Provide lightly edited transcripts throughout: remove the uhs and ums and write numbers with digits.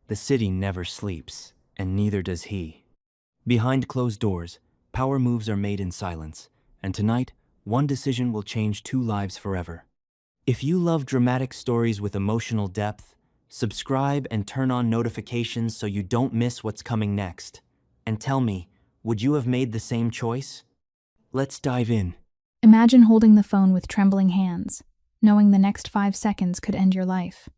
The city never sleeps, and neither does he. Behind closed doors, power moves are made in silence, and tonight, one decision will change two lives forever. If you love dramatic stories with emotional depth, subscribe and turn on notifications so you don't miss what's coming next. And tell me, would you have made the same choice? Let's dive in. Imagine holding the phone with trembling hands, knowing the next 5 seconds could end your life.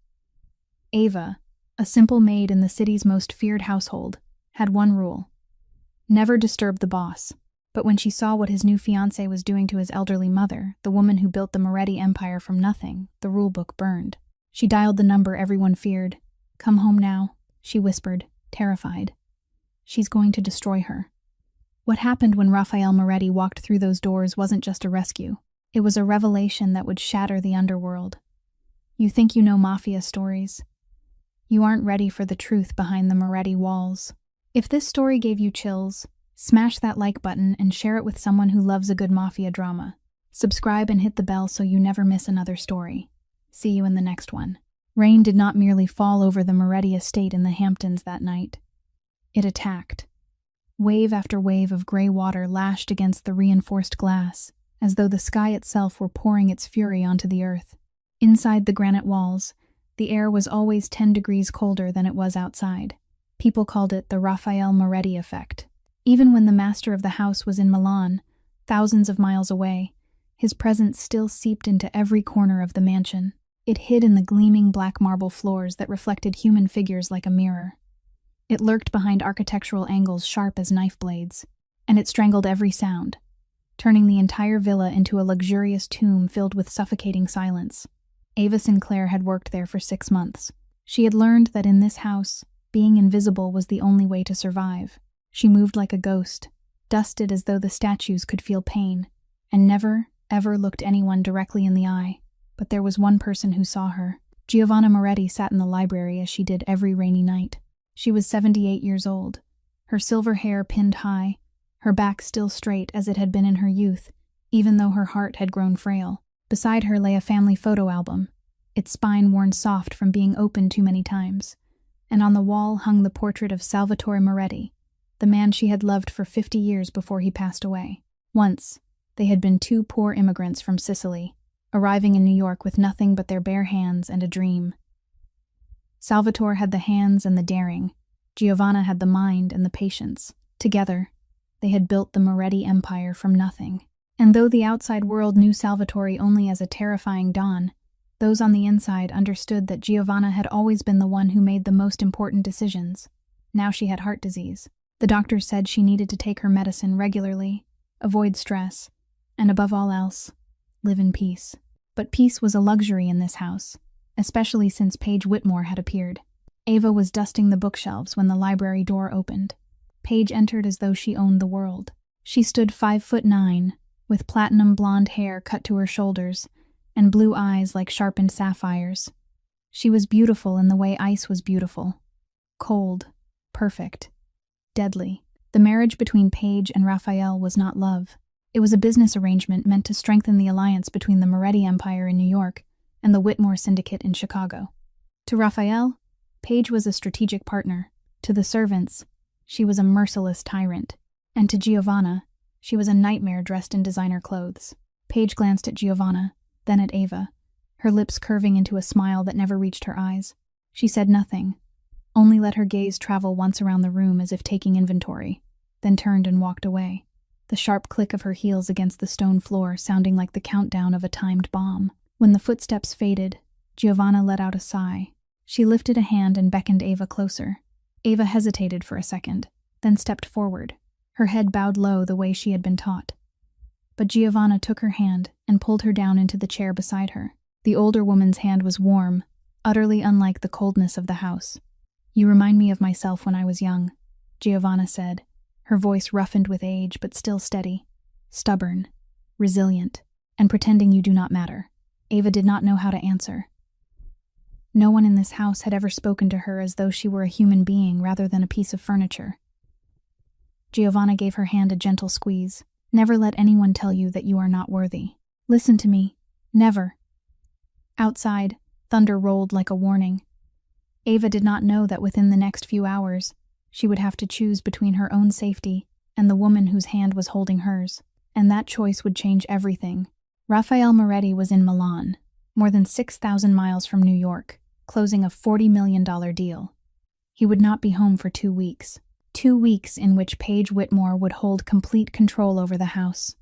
Ava, a simple maid in the city's most feared household, had one rule: never disturb the boss. But when she saw what his new fiancé was doing to his elderly mother, the woman who built the Moretti empire from nothing, the rulebook burned. She dialed the number everyone feared. "Come home now," she whispered, terrified. "She's going to destroy her." What happened when Raphael Moretti walked through those doors wasn't just a rescue. It was a revelation that would shatter the underworld. You think you know Mafia stories? You aren't ready for the truth behind the Moretti walls. If this story gave you chills, smash that like button and share it with someone who loves a good Mafia drama. Subscribe and hit the bell so you never miss another story. See you in the next one. Rain did not merely fall over the Moretti estate in the Hamptons that night. It attacked. Wave after wave of gray water lashed against the reinforced glass, as though the sky itself were pouring its fury onto the earth. Inside the granite walls, the air was always 10 degrees colder than it was outside. People called it the Raphael Moretti effect. Even when the master of the house was in Milan, thousands of miles away, his presence still seeped into every corner of the mansion. It hid in the gleaming black marble floors that reflected human figures like a mirror. It lurked behind architectural angles sharp as knife blades, and it strangled every sound, turning the entire villa into a luxurious tomb filled with suffocating silence. Ava Sinclair had worked there for 6 months. She had learned that in this house, being invisible was the only way to survive. She moved like a ghost, dusted as though the statues could feel pain, and never, ever looked anyone directly in the eye. But there was one person who saw her. Giovanna Moretti sat in the library as she did every rainy night. She was 78 years old, her silver hair pinned high, her back still straight as it had been in her youth, even though her heart had grown frail. Beside her lay a family photo album, its spine worn soft from being opened too many times, and on the wall hung the portrait of Salvatore Moretti, the man she had loved for 50 years before he passed away. Once, they had been 2 poor immigrants from Sicily, arriving in New York with nothing but their bare hands and a dream. Salvatore had the hands and the daring. Giovanna had the mind and the patience. Together, they had built the Moretti empire from nothing. And though the outside world knew Salvatore only as a terrifying Don, those on the inside understood that Giovanna had always been the one who made the most important decisions. Now she had heart disease. The doctors said she needed to take her medicine regularly, avoid stress, and above all else, live in peace. But peace was a luxury in this house, especially since Paige Whitmore had appeared. Ava was dusting the bookshelves when the library door opened. Paige entered as though she owned the world. She stood 5'9", with platinum blonde hair cut to her shoulders, and blue eyes like sharpened sapphires. She was beautiful in the way ice was beautiful. Cold, perfect, deadly. The marriage between Paige and Raphael was not love. It was a business arrangement meant to strengthen the alliance between the Moretti Empire in New York and the Whitmore Syndicate in Chicago. To Raphael, Paige was a strategic partner. To the servants, she was a merciless tyrant. And to Giovanna, she was a nightmare dressed in designer clothes. Paige glanced at Giovanna, then at Ava, her lips curving into a smile that never reached her eyes. She said nothing, only let her gaze travel once around the room as if taking inventory, then turned and walked away, the sharp click of her heels against the stone floor sounding like the countdown of a timed bomb. When the footsteps faded, Giovanna let out a sigh. She lifted a hand and beckoned Ava closer. Ava hesitated for a second, then stepped forward, her head bowed low the way she had been taught. But Giovanna took her hand and pulled her down into the chair beside her. The older woman's hand was warm, utterly unlike the coldness of the house. "You remind me of myself when I was young," Giovanna said, her voice roughened with age but still steady. "Stubborn, resilient, and pretending you do not matter." Ava did not know how to answer. No one in this house had ever spoken to her as though she were a human being rather than a piece of furniture. Giovanna gave her hand a gentle squeeze. "Never let anyone tell you that you are not worthy. Listen to me. Never." Outside, thunder rolled like a warning. Ava did not know that within the next few hours, she would have to choose between her own safety and the woman whose hand was holding hers, and that choice would change everything. Rafael Moretti was in Milan, more than 6,000 miles from New York, closing a $40 million deal. He would not be home for 2 weeks. 2 weeks in which Paige Whitmore would hold complete control over the house.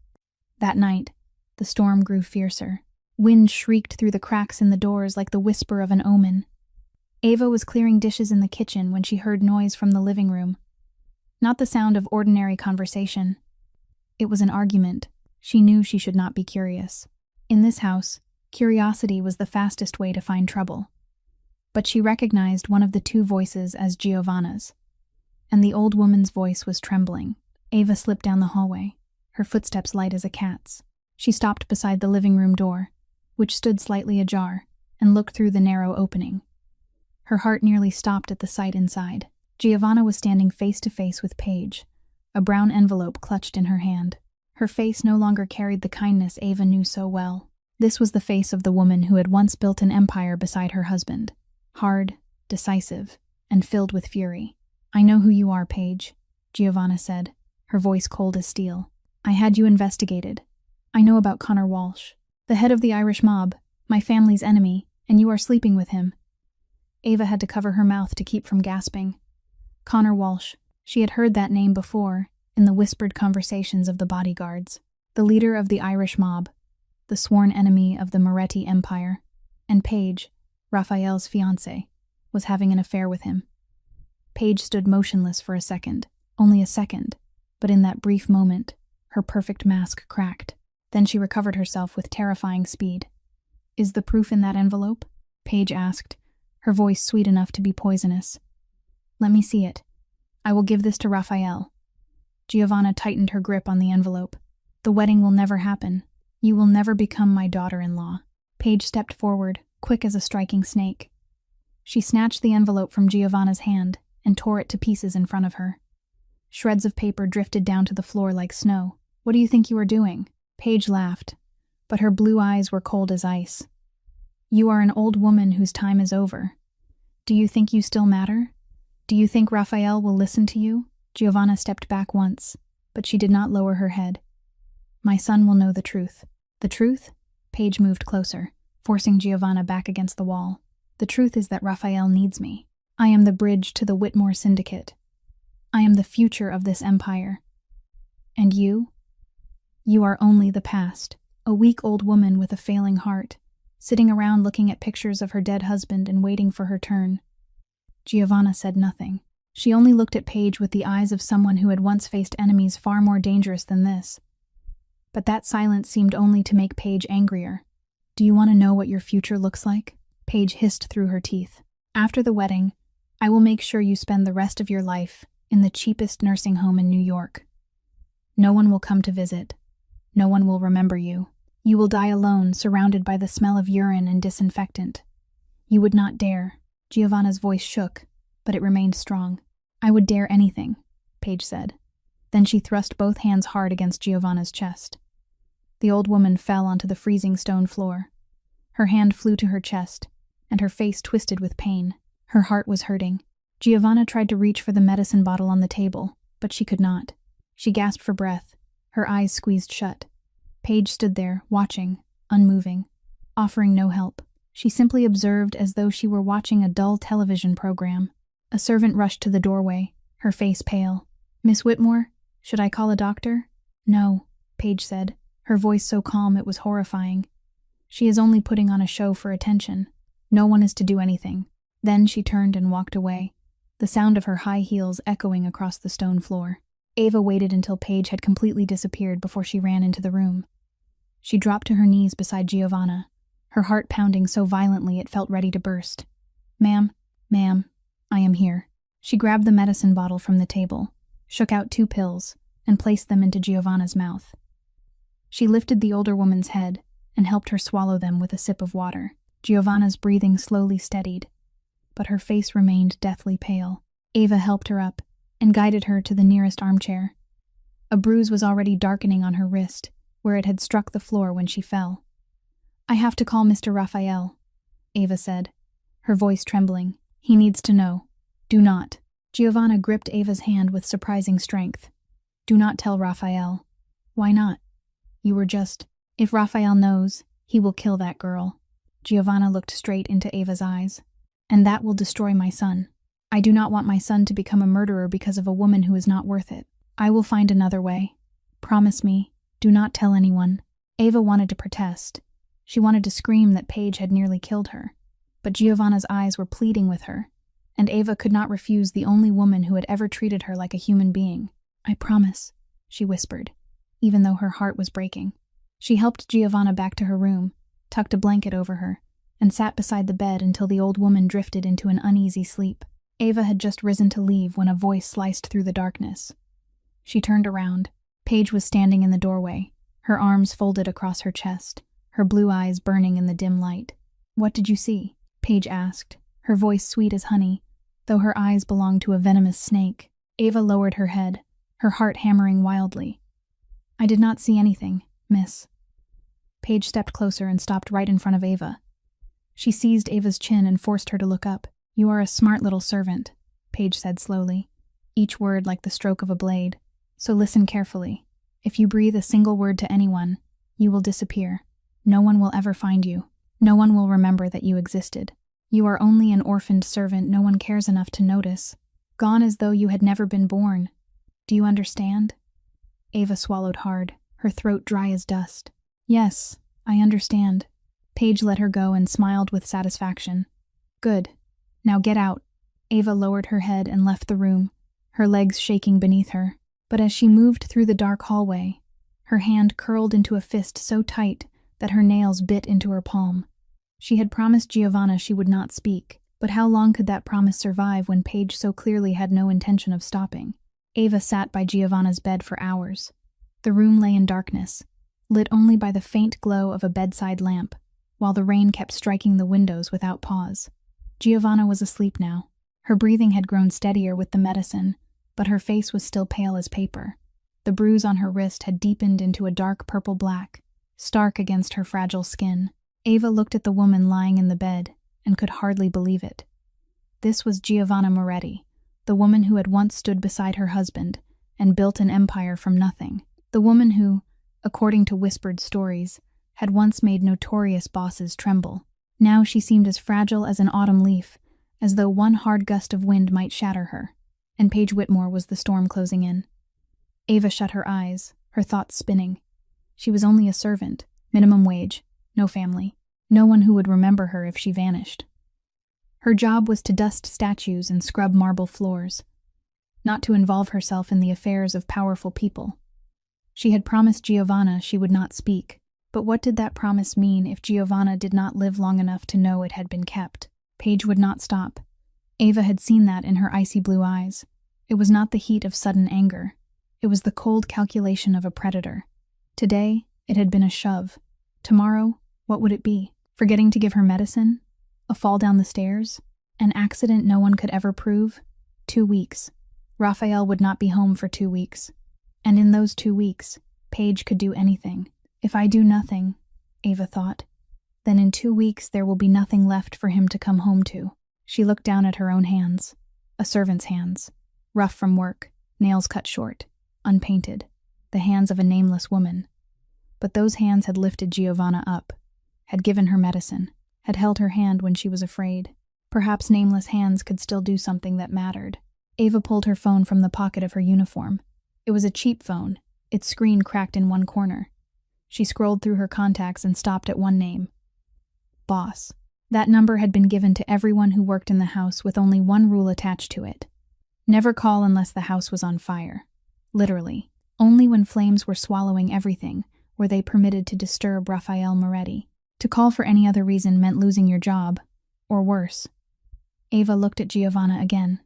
That night, the storm grew fiercer. Wind shrieked through the cracks in the doors like the whisper of an omen. Ava was clearing dishes in the kitchen when she heard noise from the living room. Not the sound of ordinary conversation. It was an argument. She knew she should not be curious. In this house, curiosity was the fastest way to find trouble. But she recognized one of the two voices as Giovanna's, and the old woman's voice was trembling. Ava slipped down the hallway, her footsteps light as a cat's. She stopped beside the living room door, which stood slightly ajar, and looked through the narrow opening. Her heart nearly stopped at the sight inside. Giovanna was standing face to face with Paige, a brown envelope clutched in her hand. Her face no longer carried the kindness Ava knew so well. This was the face of the woman who had once built an empire beside her husband, hard, decisive, and filled with fury. "I know who you are, Paige," Giovanna said, her voice cold as steel. "I had you investigated. I know about Connor Walsh, the head of the Irish mob, my family's enemy, and you are sleeping with him." Ava had to cover her mouth to keep from gasping. Connor Walsh. She had heard that name before, in the whispered conversations of the bodyguards. The leader of the Irish mob, the sworn enemy of the Moretti Empire, and Paige, Raphael's fiancée, was having an affair with him. Paige stood motionless for a second, only a second, but in that brief moment, her perfect mask cracked. Then she recovered herself with terrifying speed. "Is the proof in that envelope?" Paige asked, her voice sweet enough to be poisonous. "Let me see it. I will give this to Raphael." Giovanna tightened her grip on the envelope. "The wedding will never happen. You will never become my daughter-in-law." Paige stepped forward, quick as a striking snake. She snatched the envelope from Giovanna's hand and tore it to pieces in front of her. Shreds of paper drifted down to the floor like snow. "What do you think you are doing?" Paige laughed, but her blue eyes were cold as ice. "You are an old woman whose time is over. Do you think you still matter? Do you think Raphael will listen to you?" Giovanna stepped back once, but she did not lower her head. "My son will know the truth." "The truth?" Paige moved closer, forcing Giovanna back against the wall. "The truth is that Raphael needs me. I am the bridge to the Whitmore Syndicate. I am the future of this empire. And you? You are only the past, a weak old woman with a failing heart, sitting around looking at pictures of her dead husband and waiting for her turn." Giovanna said nothing. She only looked at Paige with the eyes of someone who had once faced enemies far more dangerous than this. But that silence seemed only to make Paige angrier. "Do you want to know what your future looks like?" Paige hissed through her teeth. "After the wedding, I will make sure you spend the rest of your life in the cheapest nursing home in New York. No one will come to visit. No one will remember you. You will die alone, surrounded by the smell of urine and disinfectant. You would not dare." Giovanna's voice shook, but it remained strong. "I would dare anything," Paige said. Then she thrust both hands hard against Giovanna's chest. The old woman fell onto the freezing stone floor. Her hand flew to her chest, and her face twisted with pain. Her heart was hurting. Giovanna tried to reach for the medicine bottle on the table, but she could not. She gasped for breath, her eyes squeezed shut. Paige stood there, watching, unmoving, offering no help. She simply observed as though she were watching a dull television program. A servant rushed to the doorway, her face pale. "Miss Whitmore, should I call a doctor?" "No," Paige said, her voice so calm it was horrifying. "She is only putting on a show for attention. No one is to do anything." Then she turned and walked away, the sound of her high heels echoing across the stone floor. Ava waited until Paige had completely disappeared before she ran into the room. She dropped to her knees beside Giovanna, her heart pounding so violently it felt ready to burst. Ma'am, I am here." She grabbed the medicine bottle from the table, shook out 2 pills, and placed them into Giovanna's mouth. She lifted the older woman's head and helped her swallow them with a sip of water. Giovanna's breathing slowly steadied, but her face remained deathly pale. Ava helped her up and guided her to the nearest armchair. A bruise was already darkening on her wrist, where it had struck the floor when she fell. "I have to call Mr. Raphael," Ava said, her voice trembling. He needs to know. Do not. Giovanna gripped Ava's hand with surprising strength. Do not tell Raphael. Why not? You were just... If Raphael knows, he will kill that girl. Giovanna looked straight into Ava's eyes. And that will destroy my son. I do not want my son to become a murderer because of a woman who is not worth it. I will find another way. Promise me, do not tell anyone. Ava wanted to protest. She wanted to scream that Paige had nearly killed her. But Giovanna's eyes were pleading with her, and Ava could not refuse the only woman who had ever treated her like a human being. I promise, she whispered, even though her heart was breaking. She helped Giovanna back to her room, tucked a blanket over her, and sat beside the bed until the old woman drifted into an uneasy sleep. Ava had just risen to leave when a voice sliced through the darkness. She turned around. Paige was standing in the doorway, her arms folded across her chest, her blue eyes burning in the dim light. What did you see? Paige asked, her voice sweet as honey, though her eyes belonged to a venomous snake. Ava lowered her head, her heart hammering wildly. I did not see anything, miss. Paige stepped closer and stopped right in front of Ava. She seized Ava's chin and forced her to look up. You are a smart little servant, Paige said slowly, each word like the stroke of a blade. So listen carefully. If you breathe a single word to anyone, you will disappear. No one will ever find you. No one will remember that you existed. You are only an orphaned servant no one cares enough to notice. Gone as though you had never been born. Do you understand? Ava swallowed hard, her throat dry as dust. Yes, I understand. Paige let her go and smiled with satisfaction. Good. Now get out. Ava lowered her head and left the room, her legs shaking beneath her. But as she moved through the dark hallway, her hand curled into a fist so tight that her nails bit into her palm. She had promised Giovanna she would not speak, but how long could that promise survive when Paige so clearly had no intention of stopping? Ava sat by Giovanna's bed for hours. The room lay in darkness, lit only by the faint glow of a bedside lamp, while the rain kept striking the windows without pause. Giovanna was asleep now. Her breathing had grown steadier with the medicine, but her face was still pale as paper. The bruise on her wrist had deepened into a dark purple-black, stark against her fragile skin. Ava looked at the woman lying in the bed and could hardly believe it. This was Giovanna Moretti, the woman who had once stood beside her husband and built an empire from nothing. The woman who, according to whispered stories, had once made notorious bosses tremble. Now she seemed as fragile as an autumn leaf, as though one hard gust of wind might shatter her. And Paige Whitmore was the storm closing in. Ava shut her eyes, her thoughts spinning. She was only a servant, minimum wage, no family, no one who would remember her if she vanished. Her job was to dust statues and scrub marble floors, not to involve herself in the affairs of powerful people. She had promised Giovanna she would not speak, but what did that promise mean if Giovanna did not live long enough to know it had been kept? Paige would not stop. Ava had seen that in her icy blue eyes. It was not the heat of sudden anger. It was the cold calculation of a predator. Today, it had been a shove. Tomorrow, what would it be? Forgetting to give her medicine? A fall down the stairs? An accident no one could ever prove? 2 weeks. Raphael would not be home for 2 weeks. And in those 2 weeks, Paige could do anything. If I do nothing, Ava thought, then in 2 weeks there will be nothing left for him to come home to. She looked down at her own hands, a servant's hands, rough from work, nails cut short, unpainted, the hands of a nameless woman. But those hands had lifted Giovanna up, had given her medicine, had held her hand when she was afraid. Perhaps nameless hands could still do something that mattered. Ava pulled her phone from the pocket of her uniform. It was a cheap phone, its screen cracked in one corner. She scrolled through her contacts and stopped at one name. Boss. That number had been given to everyone who worked in the house with only one rule attached to it. Never call unless the house was on fire. Literally. Only when flames were swallowing everything were they permitted to disturb Raphael Moretti. To call for any other reason meant losing your job, or worse. Ava looked at Giovanna again.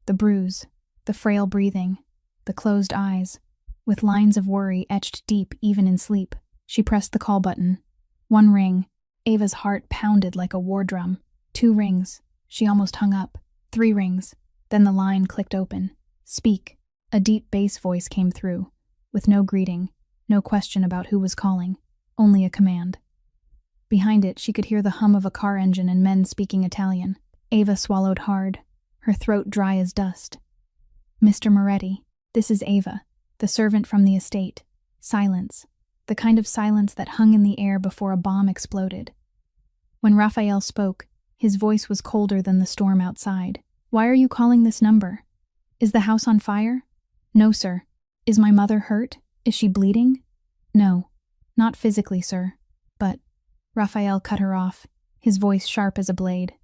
The bruise, the frail breathing, the closed eyes, with lines of worry etched deep even in sleep. She pressed the call button. 1 ring. Ava's heart pounded like a war drum. 2 rings. She almost hung up. 3 rings. Then the line clicked open. Speak. A deep bass voice came through, with no greeting, no question about who was calling, only a command. Behind it, she could hear the hum of a car engine and men speaking Italian. Ava swallowed hard, her throat dry as dust. Mr. Moretti, this is Ava, the servant from the estate. Silence. The kind of silence that hung in the air before a bomb exploded. When Raphael spoke, his voice was colder than the storm outside. Why are you calling this number? Is the house on fire? No, sir. Is my mother hurt? Is she bleeding? No. Not physically, sir. But… Raphael cut her off, his voice sharp as a blade.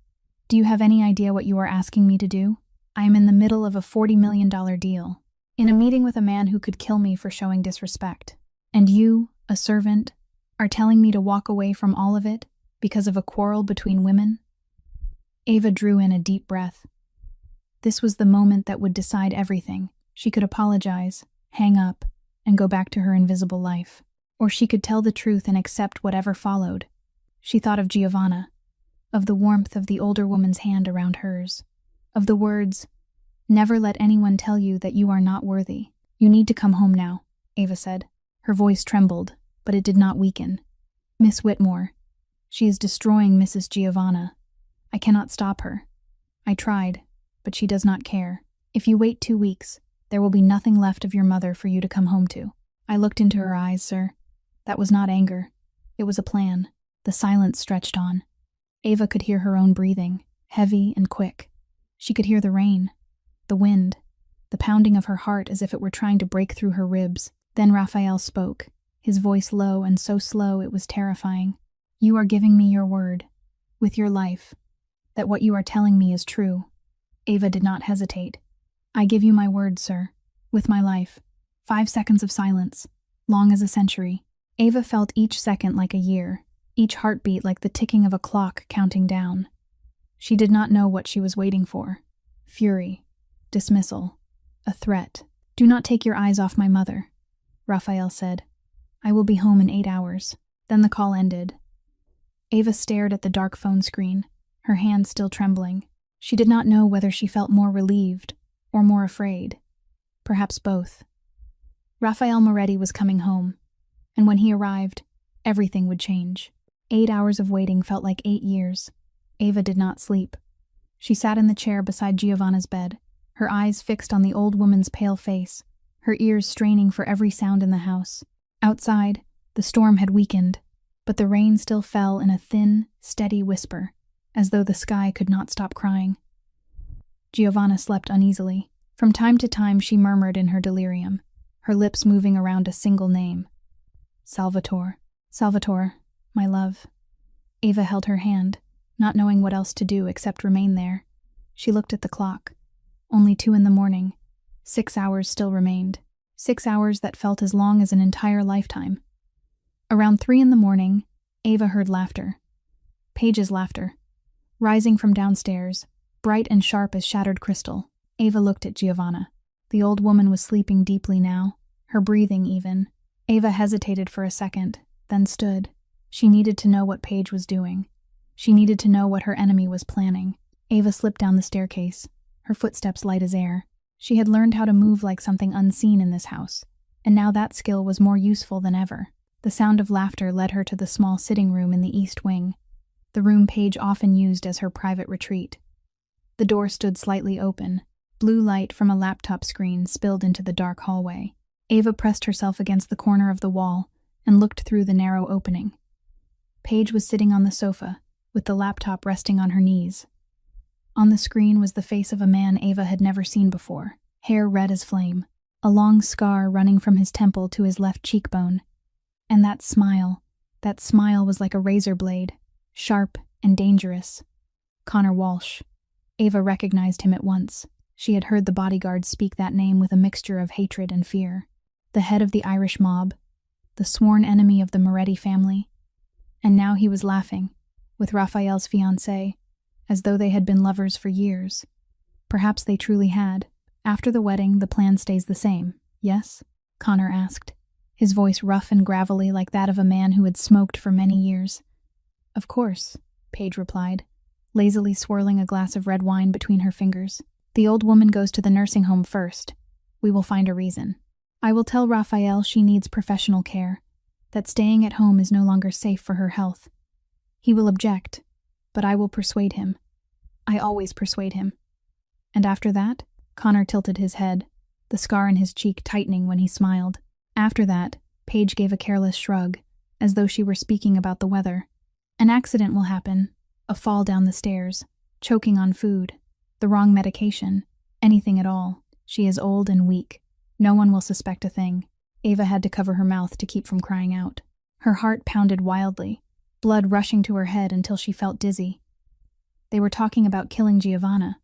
Do you have any idea what you are asking me to do? I am in the middle of a $40 million deal, in a meeting with a man who could kill me for showing disrespect. And you, a servant, are telling me to walk away from all of it because of a quarrel between women? Ava drew in a deep breath. This was the moment that would decide everything. She could apologize, hang up, and go back to her invisible life. Or she could tell the truth and accept whatever followed. She thought of Giovanna, of the warmth of the older woman's hand around hers, of the words, "Never let anyone tell you that you are not worthy. You need to come home now," Ava said. Her voice trembled, but it did not weaken. "Miss Whitmore, she is destroying Mrs. Giovanna. I cannot stop her. I tried, but she does not care. If you wait 2 weeks, there will be nothing left of your mother for you to come home to." I looked into her eyes, sir. That was not anger. It was a plan. The silence stretched on. Ava could hear her own breathing, heavy and quick. She could hear the rain, the wind, the pounding of her heart as if it were trying to break through her ribs. Then Raphael spoke, his voice low and so slow it was terrifying. "You are giving me your word, with your life, that what you are telling me is true." Ava did not hesitate. "I give you my word, sir, with my life." 5 seconds of silence, long as a century. Ava felt each second like a year, each heartbeat like the ticking of a clock counting down. She did not know what she was waiting for. Fury, dismissal, a threat. "Do not take your eyes off my mother," Raphael said. "I will be home in 8 hours." Then the call ended. Ava stared at the dark phone screen, her hands still trembling. She did not know whether she felt more relieved or more afraid. Perhaps both. Raphael Moretti was coming home, and when he arrived, everything would change. 8 hours of waiting felt like 8 years. Ava did not sleep. She sat in the chair beside Giovanna's bed, her eyes fixed on the old woman's pale face, her ears straining for every sound in the house. Outside, the storm had weakened, but the rain still fell in a thin, steady whisper, as though the sky could not stop crying. Giovanna slept uneasily. From time to time she murmured in her delirium, her lips moving around a single name. "Salvatore. Salvatore, my love." Ava held her hand, not knowing what else to do except remain there. She looked at the clock. Only 2 in the morning. 6 hours still remained. 6 hours that felt as long as an entire lifetime. Around 3 in the morning, Ava heard laughter. Paige's laughter. Rising from downstairs, bright and sharp as shattered crystal, Ava looked at Giovanna. The old woman was sleeping deeply now, her breathing even. Ava hesitated for a second, then stood. She needed to know what Paige was doing. She needed to know what her enemy was planning. Ava slipped down the staircase, her footsteps light as air. She had learned how to move like something unseen in this house, and now that skill was more useful than ever. The sound of laughter led her to the small sitting room in the east wing, the room Paige often used as her private retreat. The door stood slightly open. Blue light from a laptop screen spilled into the dark hallway. Ava pressed herself against the corner of the wall and looked through the narrow opening. Paige was sitting on the sofa, with the laptop resting on her knees. On the screen was the face of a man Ava had never seen before, hair red as flame, a long scar running from his temple to his left cheekbone. And that smile was like a razor blade, sharp and dangerous. Connor Walsh. Ava recognized him at once. She had heard the bodyguard speak that name with a mixture of hatred and fear. The head of the Irish mob, the sworn enemy of the Moretti family. And now he was laughing, with Raphael's fiancée, as though they had been lovers for years. Perhaps they truly had. After the wedding, the plan stays the same, yes? Connor asked, his voice rough and gravelly like that of a man who had smoked for many years. Of course, Paige replied, lazily swirling a glass of red wine between her fingers. The old woman goes to the nursing home first. We will find a reason. I will tell Raphael she needs professional care, that staying at home is no longer safe for her health. He will object, but I will persuade him. I always persuade him. And after that? Connor tilted his head, the scar in his cheek tightening when he smiled. After that, Paige gave a careless shrug, as though she were speaking about the weather. An accident will happen, a fall down the stairs, choking on food, the wrong medication, anything at all. She is old and weak. No one will suspect a thing. Ava had to cover her mouth to keep from crying out. Her heart pounded wildly, blood rushing to her head until she felt dizzy. They were talking about killing Giovanna,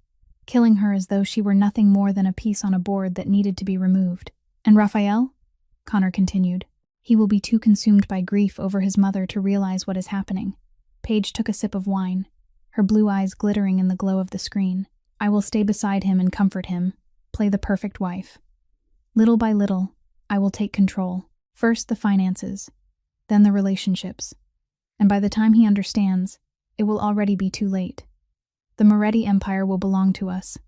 killing her as though she were nothing more than a piece on a board that needed to be removed. And Raphael? Connor continued. He will be too consumed by grief over his mother to realize what is happening. Paige took a sip of wine, her blue eyes glittering in the glow of the screen. I will stay beside him and comfort him, play the perfect wife. Little by little, I will take control. First the finances, then the relationships. And by the time he understands, it will already be too late. The Moretti Empire will belong to us.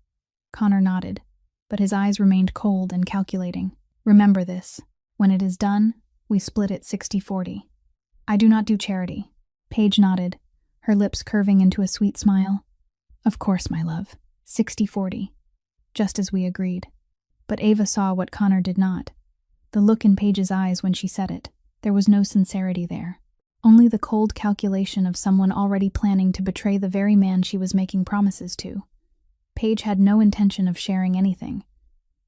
Connor nodded, but his eyes remained cold and calculating. Remember this. When it is done, we split it 60-40. I do not do charity. Paige nodded, her lips curving into a sweet smile. Of course, my love. 60-40. Just as we agreed. But Ava saw what Connor did not. The look in Paige's eyes when she said it. There was no sincerity there. Only the cold calculation of someone already planning to betray the very man she was making promises to. Paige had no intention of sharing anything.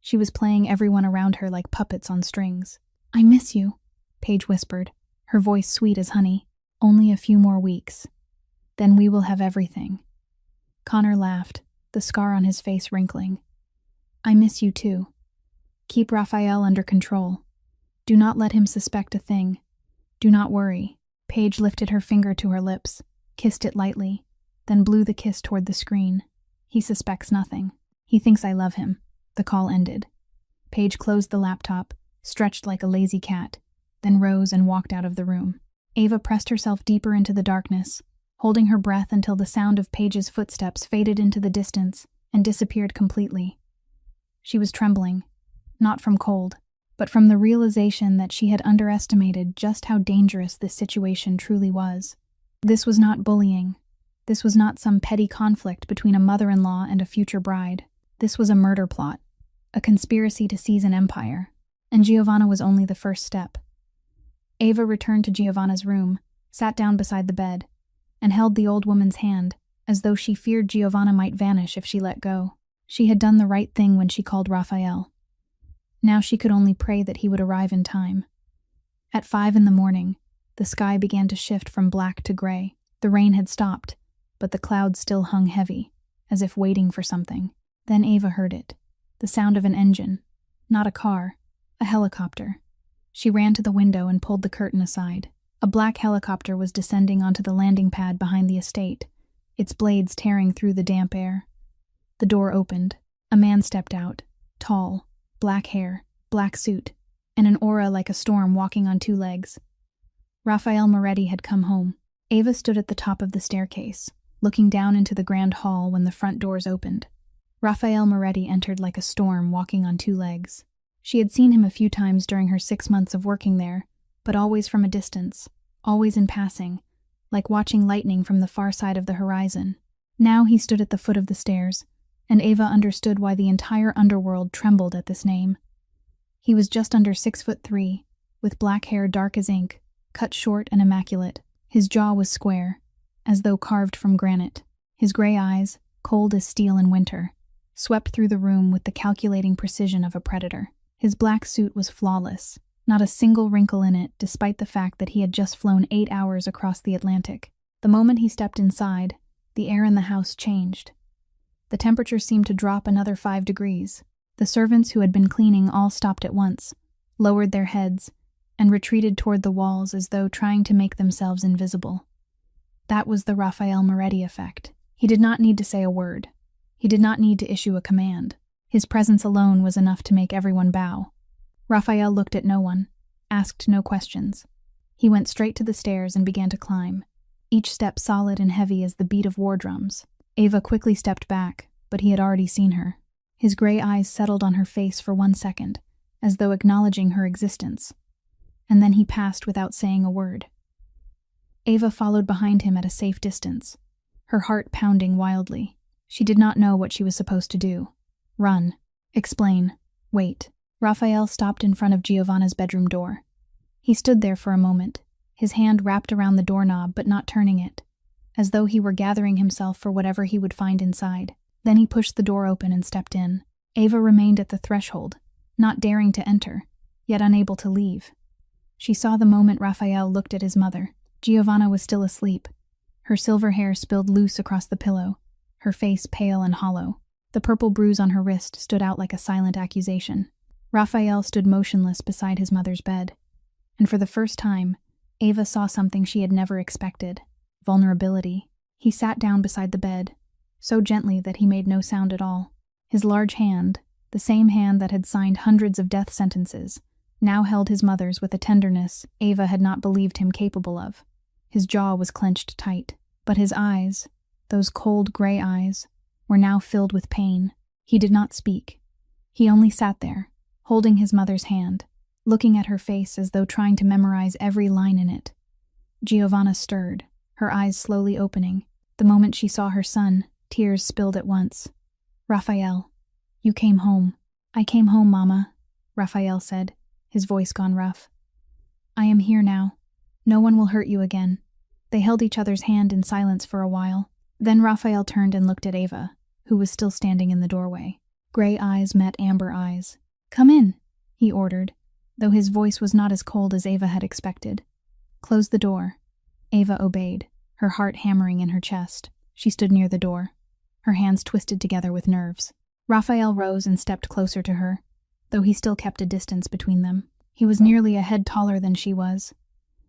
She was playing everyone around her like puppets on strings. I miss you, Paige whispered, her voice sweet as honey. Only a few more weeks. Then we will have everything. Connor laughed, the scar on his face wrinkling. I miss you too. Keep Raphael under control. Do not let him suspect a thing. Do not worry. Paige lifted her finger to her lips, kissed it lightly, then blew the kiss toward the screen. He suspects nothing. He thinks I love him. The call ended. Paige closed the laptop, stretched like a lazy cat, then rose and walked out of the room. Ava pressed herself deeper into the darkness, holding her breath until the sound of Paige's footsteps faded into the distance and disappeared completely. She was trembling, not from cold, but from the realization that she had underestimated just how dangerous this situation truly was. This was not bullying. This was not some petty conflict between a mother-in-law and a future bride. This was a murder plot, a conspiracy to seize an empire, and Giovanna was only the first step. Ava returned to Giovanna's room, sat down beside the bed, and held the old woman's hand, as though she feared Giovanna might vanish if she let go. She had done the right thing when she called Raphael. Now she could only pray that he would arrive in time. At 5 a.m, the sky began to shift from black to gray. The rain had stopped, but the clouds still hung heavy, as if waiting for something. Then Ava heard it, the sound of an engine, not a car, a helicopter. She ran to the window and pulled the curtain aside. A black helicopter was descending onto the landing pad behind the estate, its blades tearing through the damp air. The door opened. A man stepped out, tall, black hair, black suit, and an aura like a storm walking on 2 legs. Raphael Moretti had come home. Ava stood at the top of the staircase, looking down into the grand hall when the front doors opened. Raphael Moretti entered like a storm walking on 2 legs. She had seen him a few times during her 6 months of working there, but always from a distance, always in passing, like watching lightning from the far side of the horizon. Now he stood at the foot of the stairs, and Ava understood why the entire underworld trembled at this name. He was just under 6'3", with black hair dark as ink, cut short and immaculate. His jaw was square, as though carved from granite. His gray eyes, cold as steel in winter, swept through the room with the calculating precision of a predator. His black suit was flawless, not a single wrinkle in it, despite the fact that he had just flown 8 hours across the Atlantic. The moment he stepped inside, the air in the house changed. The temperature seemed to drop another 5 degrees. The servants who had been cleaning all stopped at once, lowered their heads, and retreated toward the walls as though trying to make themselves invisible. That was the Raphael Moretti effect. He did not need to say a word. He did not need to issue a command. His presence alone was enough to make everyone bow. Raphael looked at no one, asked no questions. He went straight to the stairs and began to climb, each step solid and heavy as the beat of war drums. Ava quickly stepped back, but he had already seen her. His gray eyes settled on her face for 1 second, as though acknowledging her existence. And then he passed without saying a word. Ava followed behind him at a safe distance, her heart pounding wildly. She did not know what she was supposed to do. Run. Explain. Wait. Raphael stopped in front of Giovanna's bedroom door. He stood there for a moment, his hand wrapped around the doorknob but not turning it, as though he were gathering himself for whatever he would find inside. Then he pushed the door open and stepped in. Ava remained at the threshold, not daring to enter, yet unable to leave. She saw the moment Raphael looked at his mother. Giovanna was still asleep. Her silver hair spilled loose across the pillow, her face pale and hollow. The purple bruise on her wrist stood out like a silent accusation. Raphael stood motionless beside his mother's bed, and for the first time, Ava saw something she had never expected: vulnerability. He sat down beside the bed, so gently that he made no sound at all. His large hand, the same hand that had signed hundreds of death sentences, now held his mother's with a tenderness Ava had not believed him capable of. His jaw was clenched tight, but his eyes, those cold gray eyes, were now filled with pain. He did not speak. He only sat there, holding his mother's hand, looking at her face as though trying to memorize every line in it. Giovanna stirred, her eyes slowly opening. The moment she saw her son, tears spilled at once. "Raphael, you came home." "I came home, Mama," Raphael said, his voice gone rough. "I am here now. No one will hurt you again." They held each other's hand in silence for a while. Then Raphael turned and looked at Ava, who was still standing in the doorway. Gray eyes met amber eyes. "Come in," he ordered, though his voice was not as cold as Ava had expected. "Close the door." Ava obeyed, her heart hammering in her chest. She stood near the door, her hands twisted together with nerves. Raphael rose and stepped closer to her, though he still kept a distance between them. He was nearly a head taller than she was,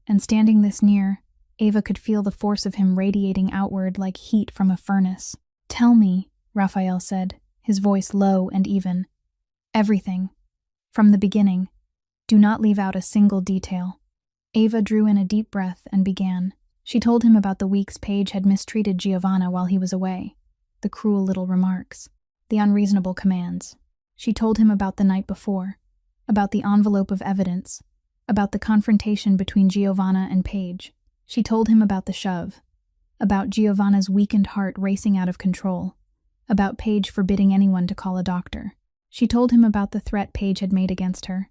and standing this near, Ava could feel the force of him radiating outward like heat from a furnace. "Tell me," Raphael said, his voice low and even. "Everything. From the beginning. Do not leave out a single detail." Ava drew in a deep breath and began. She told him about the weeks Paige had mistreated Giovanna while he was away, the cruel little remarks, the unreasonable commands. She told him about the night before, about the envelope of evidence, about the confrontation between Giovanna and Paige. She told him about the shove, about Giovanna's weakened heart racing out of control, about Paige forbidding anyone to call a doctor. She told him about the threat Paige had made against her,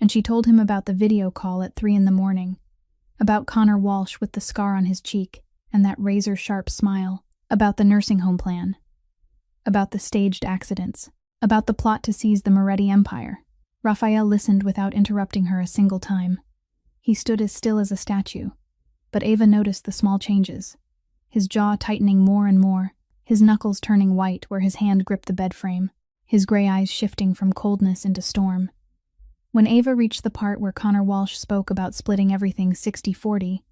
and she told him about the video call at 3 a.m, about Connor Walsh with the scar on his cheek and that razor-sharp smile, about the nursing home plan, about the staged accidents, about the plot to seize the Moretti Empire. Raphael listened without interrupting her a single time. He stood as still as a statue, but Ava noticed the small changes, his jaw tightening more and more, his knuckles turning white where his hand gripped the bed frame, his gray eyes shifting from coldness into storm. When Ava reached the part where Connor Walsh spoke about splitting everything 60-40,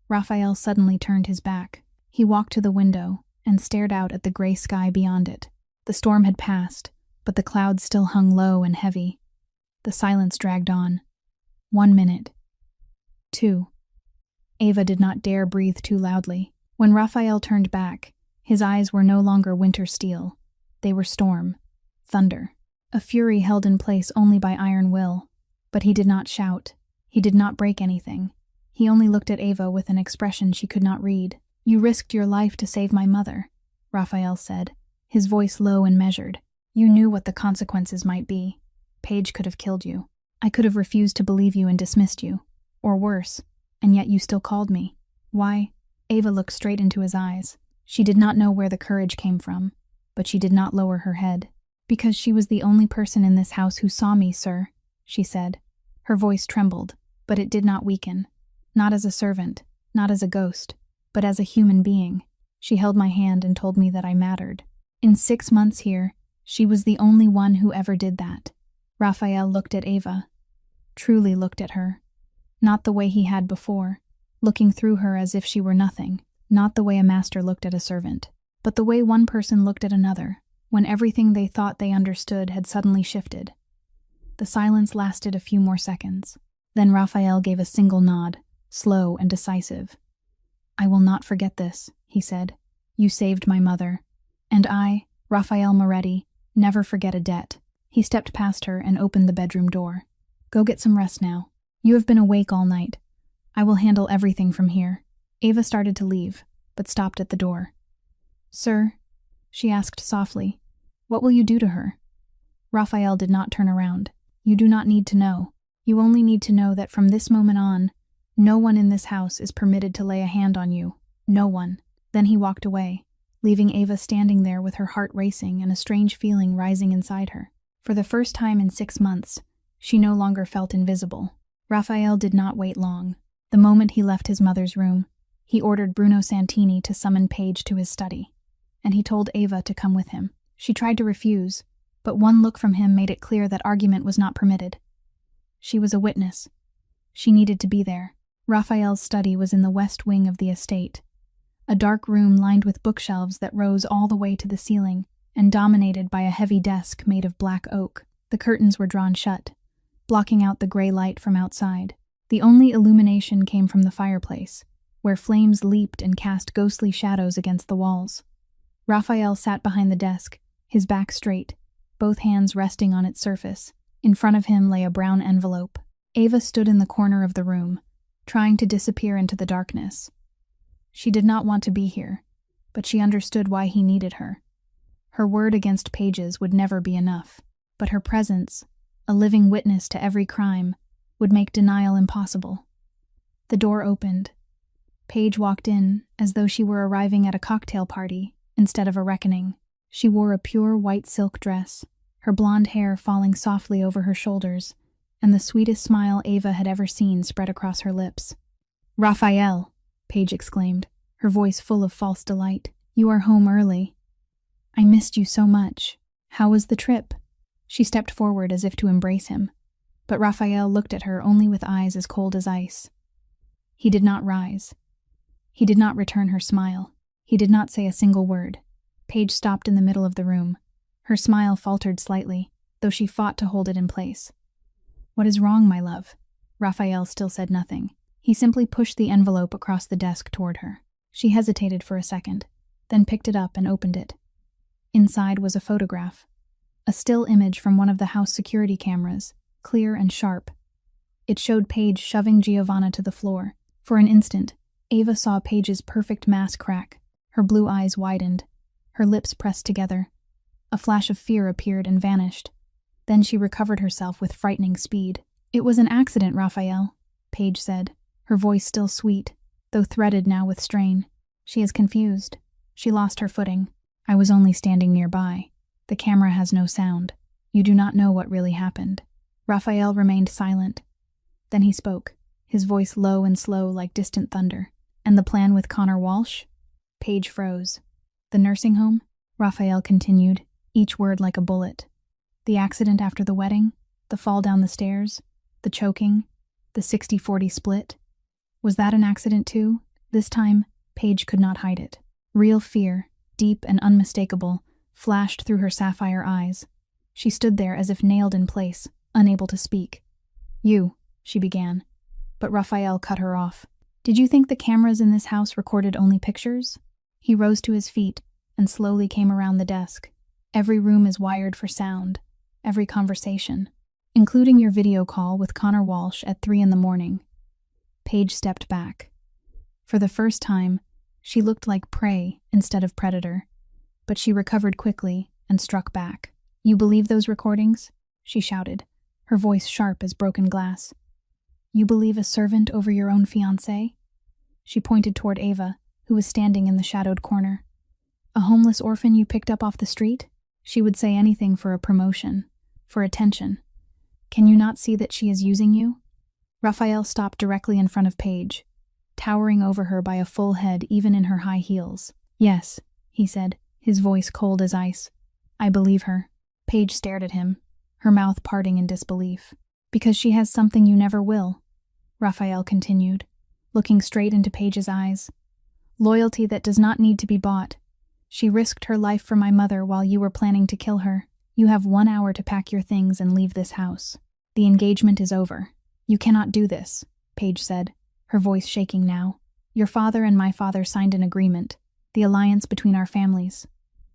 Raphael suddenly turned his back. He walked to the window and stared out at the gray sky beyond it. The storm had passed, but the clouds still hung low and heavy. The silence dragged on. 1 minute. 2. Ava did not dare breathe too loudly. When Raphael turned back, his eyes were no longer winter steel. They were storm, thunder, a fury held in place only by iron will. But he did not shout. He did not break anything. He only looked at Ava with an expression she could not read. "You risked your life to save my mother," Raphael said, his voice low and measured. "You knew what the consequences might be. Paige could have killed you. I could have refused to believe you and dismissed you. Or worse, and yet you still called me. Why?" Ava looked straight into his eyes. She did not know where the courage came from, but she did not lower her head. "Because she was the only person in this house who saw me, sir," she said. Her voice trembled, but it did not weaken. "Not as a servant, not as a ghost, but as a human being. She held my hand and told me that I mattered. In 6 months here, she was the only one who ever did that." Raphael looked at Ava, truly looked at her. Not the way he had before, looking through her as if she were nothing, not the way a master looked at a servant, but the way one person looked at another, when everything they thought they understood had suddenly shifted. The silence lasted a few more seconds. Then Raphael gave a single nod, slow and decisive. "I will not forget this," he said. "You saved my mother. And I, Raphael Moretti, never forget a debt." He stepped past her and opened the bedroom door. "Go get some rest now. You have been awake all night. I will handle everything from here." Ava started to leave, but stopped at the door. "Sir, She asked softly. What will you do to her? Raphael did not turn around. You do not need to know. You only need to know that from this moment on, no one in this house is permitted to lay a hand on you. No one. Then he walked away, leaving Ava standing there with her heart racing and a strange feeling rising inside her. For the first time in 6 months, she no longer felt invisible. Raphael did not wait long. The moment he left his mother's room, he ordered Bruno Santini to summon Paige to his study, and he told Ava to come with him. She tried to refuse, but one look from him made it clear that argument was not permitted. She was a witness. She needed to be there. Raphael's study was in the west wing of the estate, a dark room lined with bookshelves that rose all the way to the ceiling and dominated by a heavy desk made of black oak. The curtains were drawn shut, blocking out the gray light from outside. The only illumination came from the fireplace, where flames leaped and cast ghostly shadows against the walls. Raphael sat behind the desk, his back straight, both hands resting on its surface. In front of him lay a brown envelope. Ava stood in the corner of the room, trying to disappear into the darkness. She did not want to be here, but she understood why he needed her. Her word against Paige's would never be enough, but her presence, a living witness to every crime, would make denial impossible. The door opened. Paige walked in as though she were arriving at a cocktail party instead of a reckoning. She wore a pure white silk dress, her blonde hair falling softly over her shoulders, and the sweetest smile Ava had ever seen spread across her lips. "Raphael," Paige exclaimed, her voice full of false delight. "You are home early. I missed you so much. How was the trip?" She stepped forward as if to embrace him, but Raphael looked at her only with eyes as cold as ice. He did not rise. He did not return her smile. He did not say a single word. Paige stopped in the middle of the room. Her smile faltered slightly, though she fought to hold it in place. "What is wrong, my love?" Raphael still said nothing. He simply pushed the envelope across the desk toward her. She hesitated for a second, then picked it up and opened it. Inside was a photograph. A still image from one of the house security cameras, clear and sharp. It showed Paige shoving Giovanna to the floor. For an instant, Ava saw Paige's perfect mask crack. Her blue eyes widened. Her lips pressed together. A flash of fear appeared and vanished. Then she recovered herself with frightening speed. "It was an accident, Raphael," Paige said, her voice still sweet, though threaded now with strain. "She is confused. She lost her footing. I was only standing nearby. The camera has no sound. You do not know what really happened." Raphael remained silent. Then he spoke, his voice low and slow like distant thunder. "And the plan with Connor Walsh?" Paige froze. "The nursing home?" Raphael continued, each word like a bullet. "The accident after the wedding? The fall down the stairs? The choking? The 60-40 split? Was that an accident too?" This time, Paige could not hide it. Real fear, deep and unmistakable, flashed through her sapphire eyes. She stood there as if nailed in place, unable to speak. "You," she began, but Raphael cut her off. "Did you think the cameras in this house recorded only pictures?" He rose to his feet and slowly came around the desk. "Every room is wired for sound, every conversation, including your video call with Connor Walsh at 3 a.m. Paige stepped back. For the first time, she looked like prey instead of predator, but she recovered quickly and struck back. "You believe those recordings?" she shouted, her voice sharp as broken glass. "You believe a servant over your own fiancé?" She pointed toward Ava, who was standing in the shadowed corner. "A homeless orphan you picked up off the street?" She would say anything for a promotion, for attention. "Can you not see that she is using you?" Raphael stopped directly in front of Paige, towering over her by a full head even in her high heels. "Yes," he said, his voice cold as ice. "I believe her." Paige stared at him, her mouth parting in disbelief. "Because she has something you never will," Raphael continued, looking straight into Paige's eyes. "Loyalty that does not need to be bought. She risked her life for my mother while you were planning to kill her. You have 1 hour to pack your things and leave this house. The engagement is over. You cannot do this," Paige said, her voice shaking now. "Your father and my father signed an agreement, the alliance between our families."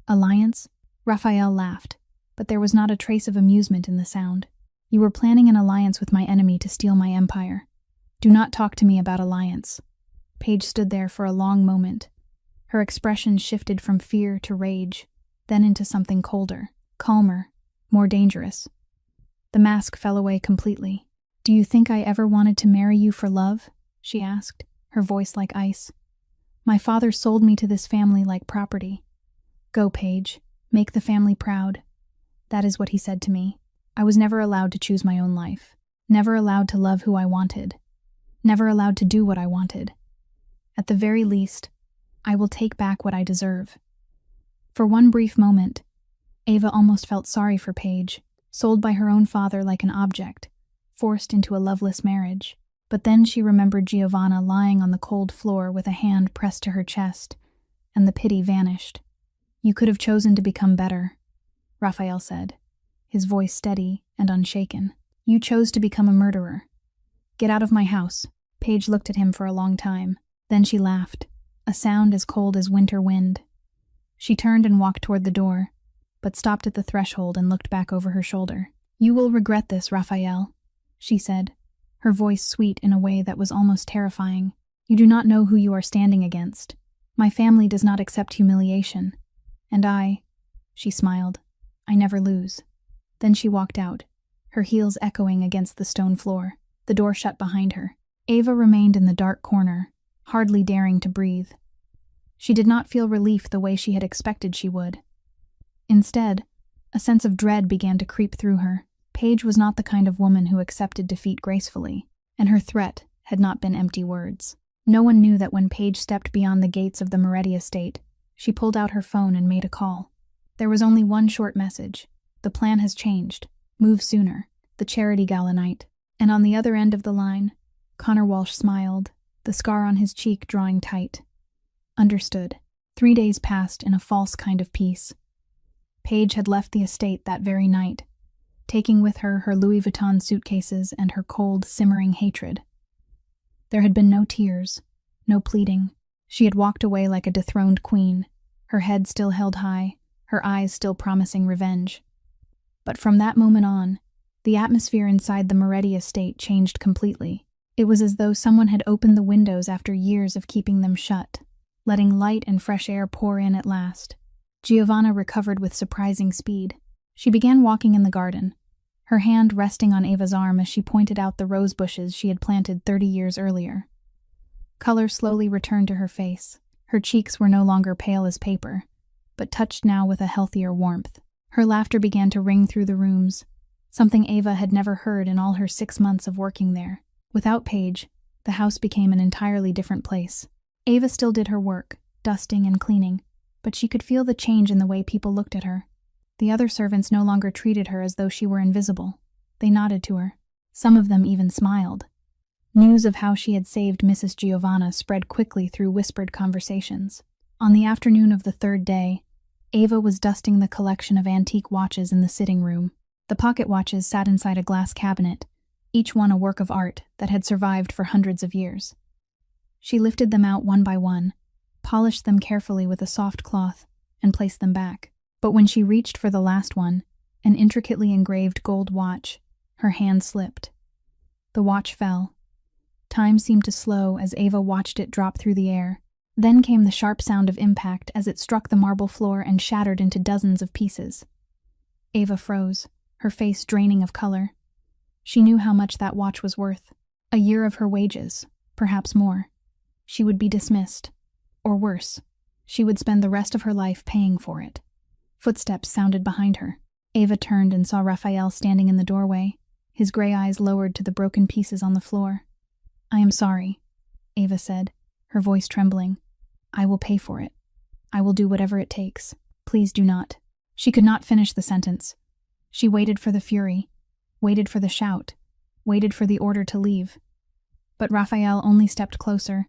"Alliance?" Raphael laughed, but there was not a trace of amusement in the sound. "You were planning an alliance with my enemy to steal my empire. Do not talk to me about alliance." Paige stood there for a long moment. Her expression shifted from fear to rage, then into something colder, calmer, more dangerous. The mask fell away completely. "Do you think I ever wanted to marry you for love?" she asked, her voice like ice. "My father sold me to this family like property. Go, Paige, make the family proud." That is what he said to me. I was never allowed to choose my own life, never allowed to love who I wanted, never allowed to do what I wanted. At the very least, I will take back what I deserve. For one brief moment, Ava almost felt sorry for Paige, sold by her own father like an object, forced into a loveless marriage. But then she remembered Giovanna lying on the cold floor with a hand pressed to her chest, and the pity vanished. "You could have chosen to become better," Raphael said, his voice steady and unshaken. "You chose to become a murderer. Get out of my house." Paige looked at him for a long time. Then she laughed, a sound as cold as winter wind. She turned and walked toward the door, but stopped at the threshold and looked back over her shoulder. "You will regret this, Raphael," she said, her voice sweet in a way that was almost terrifying. "You do not know who you are standing against. My family does not accept humiliation. And she smiled, "I never lose." Then she walked out, her heels echoing against the stone floor. The door shut behind her. Ava remained in the dark corner, hardly daring to breathe. She did not feel relief the way she had expected she would. Instead, a sense of dread began to creep through her. Paige was not the kind of woman who accepted defeat gracefully, and her threat had not been empty words. No one knew that when Paige stepped beyond the gates of the Moretti estate, she pulled out her phone and made a call. There was only one short message: "The plan has changed. Move sooner. The charity gala night." And on the other end of the line, Connor Walsh smiled, the scar on his cheek drawing tight. Understood. 3 days passed in a false kind of peace. Paige had left the estate that very night, taking with her her Louis Vuitton suitcases and her cold, simmering hatred. There had been no tears, no pleading. She had walked away like a dethroned queen, her head still held high, her eyes still promising revenge. But from that moment on, the atmosphere inside the Moretti estate changed completely. It was as though someone had opened the windows after years of keeping them shut, letting light and fresh air pour in at last. Giovanna recovered with surprising speed. She began walking in the garden, her hand resting on Ava's arm as she pointed out the rose bushes she had planted 30 years earlier. Color slowly returned to her face. Her cheeks were no longer pale as paper, but touched now with a healthier warmth. Her laughter began to ring through the rooms, something Ava had never heard in all her 6 months of working there. Without Paige, the house became an entirely different place. Ava still did her work, dusting and cleaning, but she could feel the change in the way people looked at her. The other servants no longer treated her as though she were invisible. They nodded to her. Some of them even smiled. News of how she had saved Mrs. Giovanna spread quickly through whispered conversations. On the afternoon of the 3rd day, Ava was dusting the collection of antique watches in the sitting room. The pocket watches sat inside a glass cabinet, each one a work of art that had survived for hundreds of years. She lifted them out one by one, polished them carefully with a soft cloth, and placed them back. But when she reached for the last one, an intricately engraved gold watch, her hand slipped. The watch fell. Time seemed to slow as Ava watched it drop through the air. Then came the sharp sound of impact as it struck the marble floor and shattered into dozens of pieces. Ava froze, her face draining of color. She knew how much that watch was worth. A year of her wages, perhaps more. She would be dismissed. Or worse, she would spend the rest of her life paying for it. Footsteps sounded behind her. Ava turned and saw Raphael standing in the doorway, his gray eyes lowered to the broken pieces on the floor. "I am sorry," Ava said, her voice trembling. "I will pay for it. I will do whatever it takes. Please do not." She could not finish the sentence. She waited for the fury, waited for the shout, waited for the order to leave. But Raphael only stepped closer,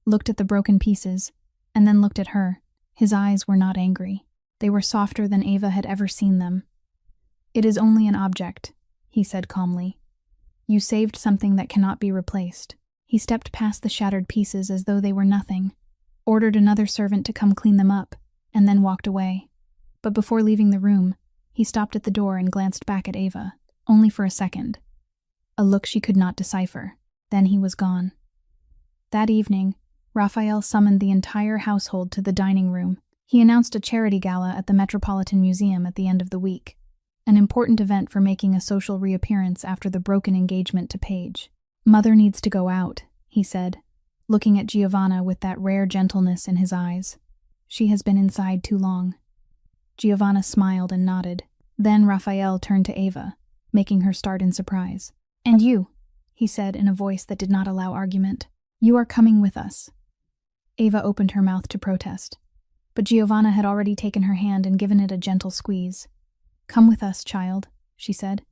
looked at the broken pieces, and then looked at her. His eyes were not angry. They were softer than Ava had ever seen them. "It is only an object," he said calmly. "You saved something that cannot be replaced." He stepped past the shattered pieces as though they were nothing, ordered another servant to come clean them up, and then walked away. But before leaving the room, he stopped at the door and glanced back at Ava, only for a second. A look she could not decipher. Then he was gone. That evening, Raphael summoned the entire household to the dining room. He announced a charity gala at the Metropolitan Museum at the end of the week, an important event for making a social reappearance after the broken engagement to Paige. "Mother needs to go out," he said, looking at Giovanna with that rare gentleness in his eyes. "She has been inside too long." Giovanna smiled and nodded. Then Raphael turned to Ava, making her start in surprise. "And you," he said in a voice that did not allow argument. "You are coming with us." Ava opened her mouth to protest, but Giovanna had already taken her hand and given it a gentle squeeze. "Come with us, child," she said.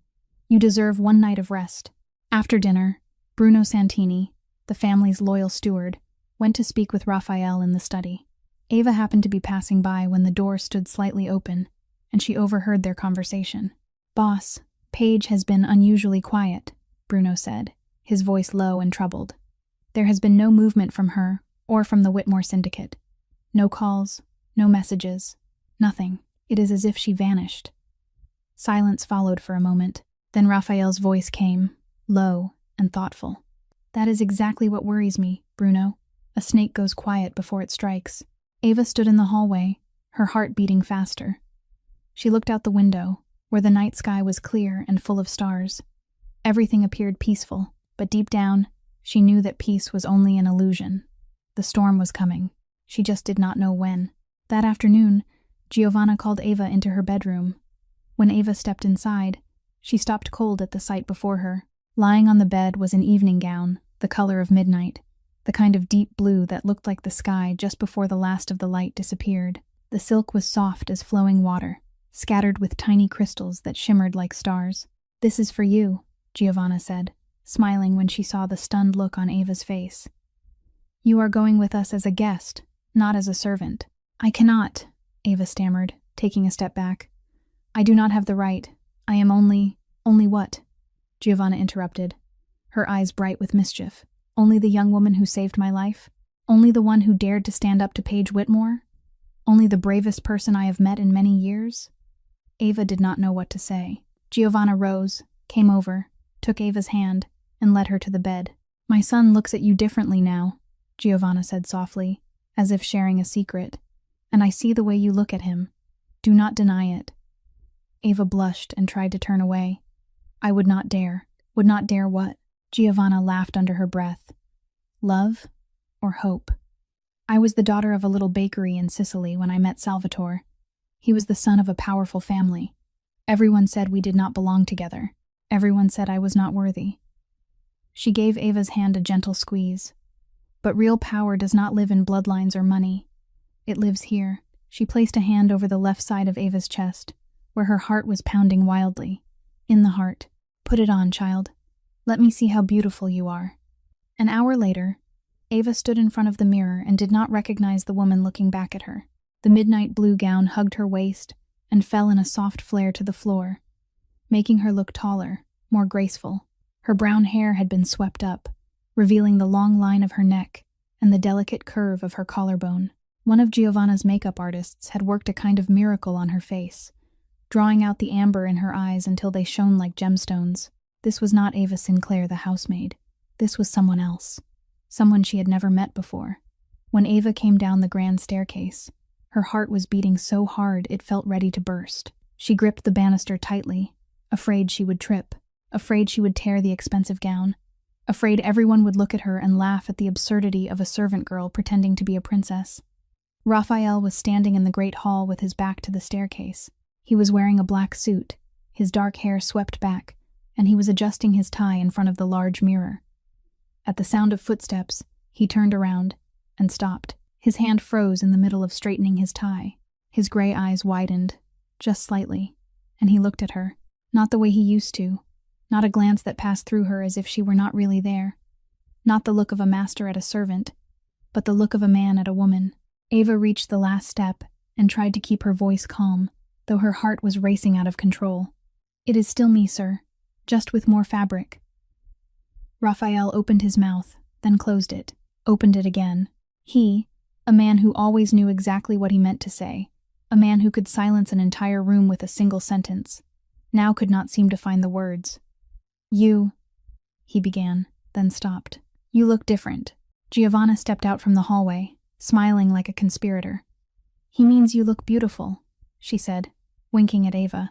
"You deserve one night of rest." After dinner, Bruno Santini, the family's loyal steward, went to speak with Raphael in the study. Ava happened to be passing by when the door stood slightly open, and she overheard their conversation. "Boss, Paige has been unusually quiet," Bruno said, his voice low and troubled. "There has been no movement from her or from the Whitmore Syndicate. No calls, no messages, nothing. It is as if she vanished." Silence followed for a moment. Then Raphael's voice came, low and thoughtful. "That is exactly what worries me, Bruno. A snake goes quiet before it strikes." Ava stood in the hallway, her heart beating faster. She looked out the window, where the night sky was clear and full of stars. Everything appeared peaceful, but deep down, she knew that peace was only an illusion. The storm was coming. She just did not know when. That afternoon, Giovanna called Ava into her bedroom. When Ava stepped inside, she stopped cold at the sight before her. Lying on the bed was an evening gown, the color of midnight, the kind of deep blue that looked like the sky just before the last of the light disappeared. The silk was soft as flowing water, scattered with tiny crystals that shimmered like stars. "This is for you," Giovanna said, smiling when she saw the stunned look on Ava's face. "You are going with us as a guest, not as a servant." "I cannot," Ava stammered, taking a step back. "I do not have the right. I am only what?" Giovanna interrupted, her eyes bright with mischief. "Only the young woman who saved my life? Only the one who dared to stand up to Paige Whitmore? Only the bravest person I have met in many years?" Ava did not know what to say. Giovanna rose, came over, took Ava's hand, and led her to the bed. "My son looks at you differently now," Giovanna said softly, as if sharing a secret. "And I see the way you look at him. Do not deny it." Ava blushed and tried to turn away. "I would not dare." "Would not dare what?" Giovanna laughed under her breath. "Love or hope? I was the daughter of a little bakery in Sicily when I met Salvatore. He was the son of a powerful family. Everyone said we did not belong together. Everyone said I was not worthy." She gave Ava's hand a gentle squeeze. "But real power does not live in bloodlines or money. It lives here." She placed a hand over the left side of Ava's chest, where her heart was pounding wildly. "In the heart. Put it on, child. Let me see how beautiful you are." An hour later, Ava stood in front of the mirror and did not recognize the woman looking back at her. The midnight blue gown hugged her waist and fell in a soft flare to the floor, making her look taller, more graceful. Her brown hair had been swept up, revealing the long line of her neck and the delicate curve of her collarbone. One of Giovanna's makeup artists had worked a kind of miracle on her face, drawing out the amber in her eyes until they shone like gemstones. This was not Ava Sinclair, the housemaid. This was someone else, someone she had never met before. When Ava came down the grand staircase, her heart was beating so hard it felt ready to burst. She gripped the banister tightly, afraid she would trip, afraid she would tear the expensive gown, afraid everyone would look at her and laugh at the absurdity of a servant girl pretending to be a princess. Raphael was standing in the great hall with his back to the staircase. He was wearing a black suit, his dark hair swept back, and he was adjusting his tie in front of the large mirror. At the sound of footsteps, he turned around and stopped. His hand froze in the middle of straightening his tie. His gray eyes widened, just slightly, and he looked at her, not the way he used to, not a glance that passed through her as if she were not really there, not the look of a master at a servant, but the look of a man at a woman. Ava reached the last step and tried to keep her voice calm, though her heart was racing out of control. "It is still me, sir, just with more fabric." Raphael opened his mouth, then closed it, opened it again. He, a man who always knew exactly what he meant to say, a man who could silence an entire room with a single sentence, now could not seem to find the words. "You," he began, then stopped. "You look different." Giovanna stepped out from the hallway, smiling like a conspirator. He means you look beautiful, she said, winking at Ava.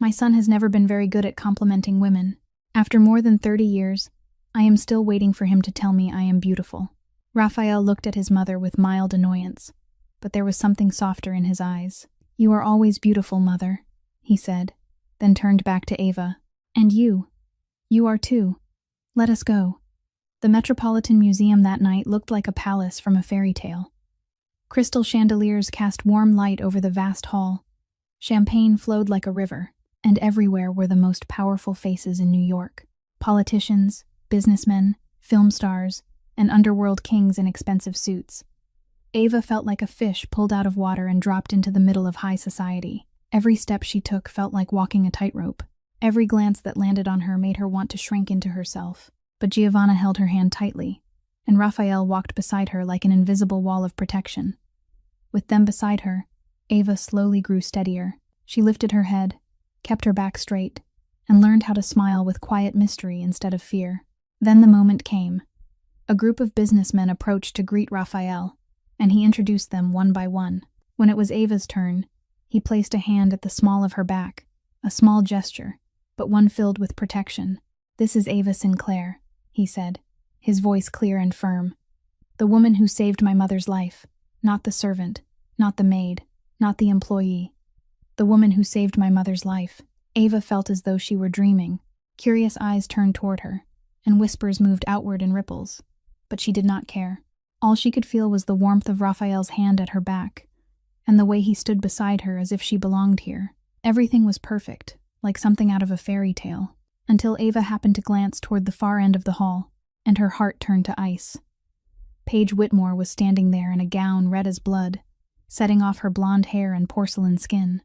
My son has never been very good at complimenting women. After more than 30 years, I am still waiting for him to tell me I am beautiful. Raphael looked at his mother with mild annoyance, but there was something softer in his eyes. You are always beautiful, mother, he said, then turned back to Ava. And you are too. Let us go. The Metropolitan Museum that night looked like a palace from a fairy tale. Crystal chandeliers cast warm light over the vast hall. Champagne flowed like a river, and everywhere were the most powerful faces in New York. Politicians, businessmen, film stars, and underworld kings in expensive suits. Ava felt like a fish pulled out of water and dropped into the middle of high society. Every step she took felt like walking a tightrope. Every glance that landed on her made her want to shrink into herself. But Giovanna held her hand tightly, and Raphael walked beside her like an invisible wall of protection. With them beside her, Ava slowly grew steadier. She lifted her head, kept her back straight, and learned how to smile with quiet mystery instead of fear. Then the moment came. A group of businessmen approached to greet Raphael, and he introduced them one by one. When it was Ava's turn, he placed a hand at the small of her back, a small gesture, but one filled with protection. This is Ava Sinclair, he said, his voice clear and firm. The woman who saved my mother's life, not the servant, not the maid, not the employee. The woman who saved my mother's life. Ava felt as though she were dreaming. Curious eyes turned toward her, and whispers moved outward in ripples. But she did not care. All she could feel was the warmth of Raphael's hand at her back, and the way he stood beside her as if she belonged here. Everything was perfect, like something out of a fairy tale, until Ava happened to glance toward the far end of the hall, and her heart turned to ice. Paige Whitmore was standing there in a gown red as blood, setting off her blonde hair and porcelain skin.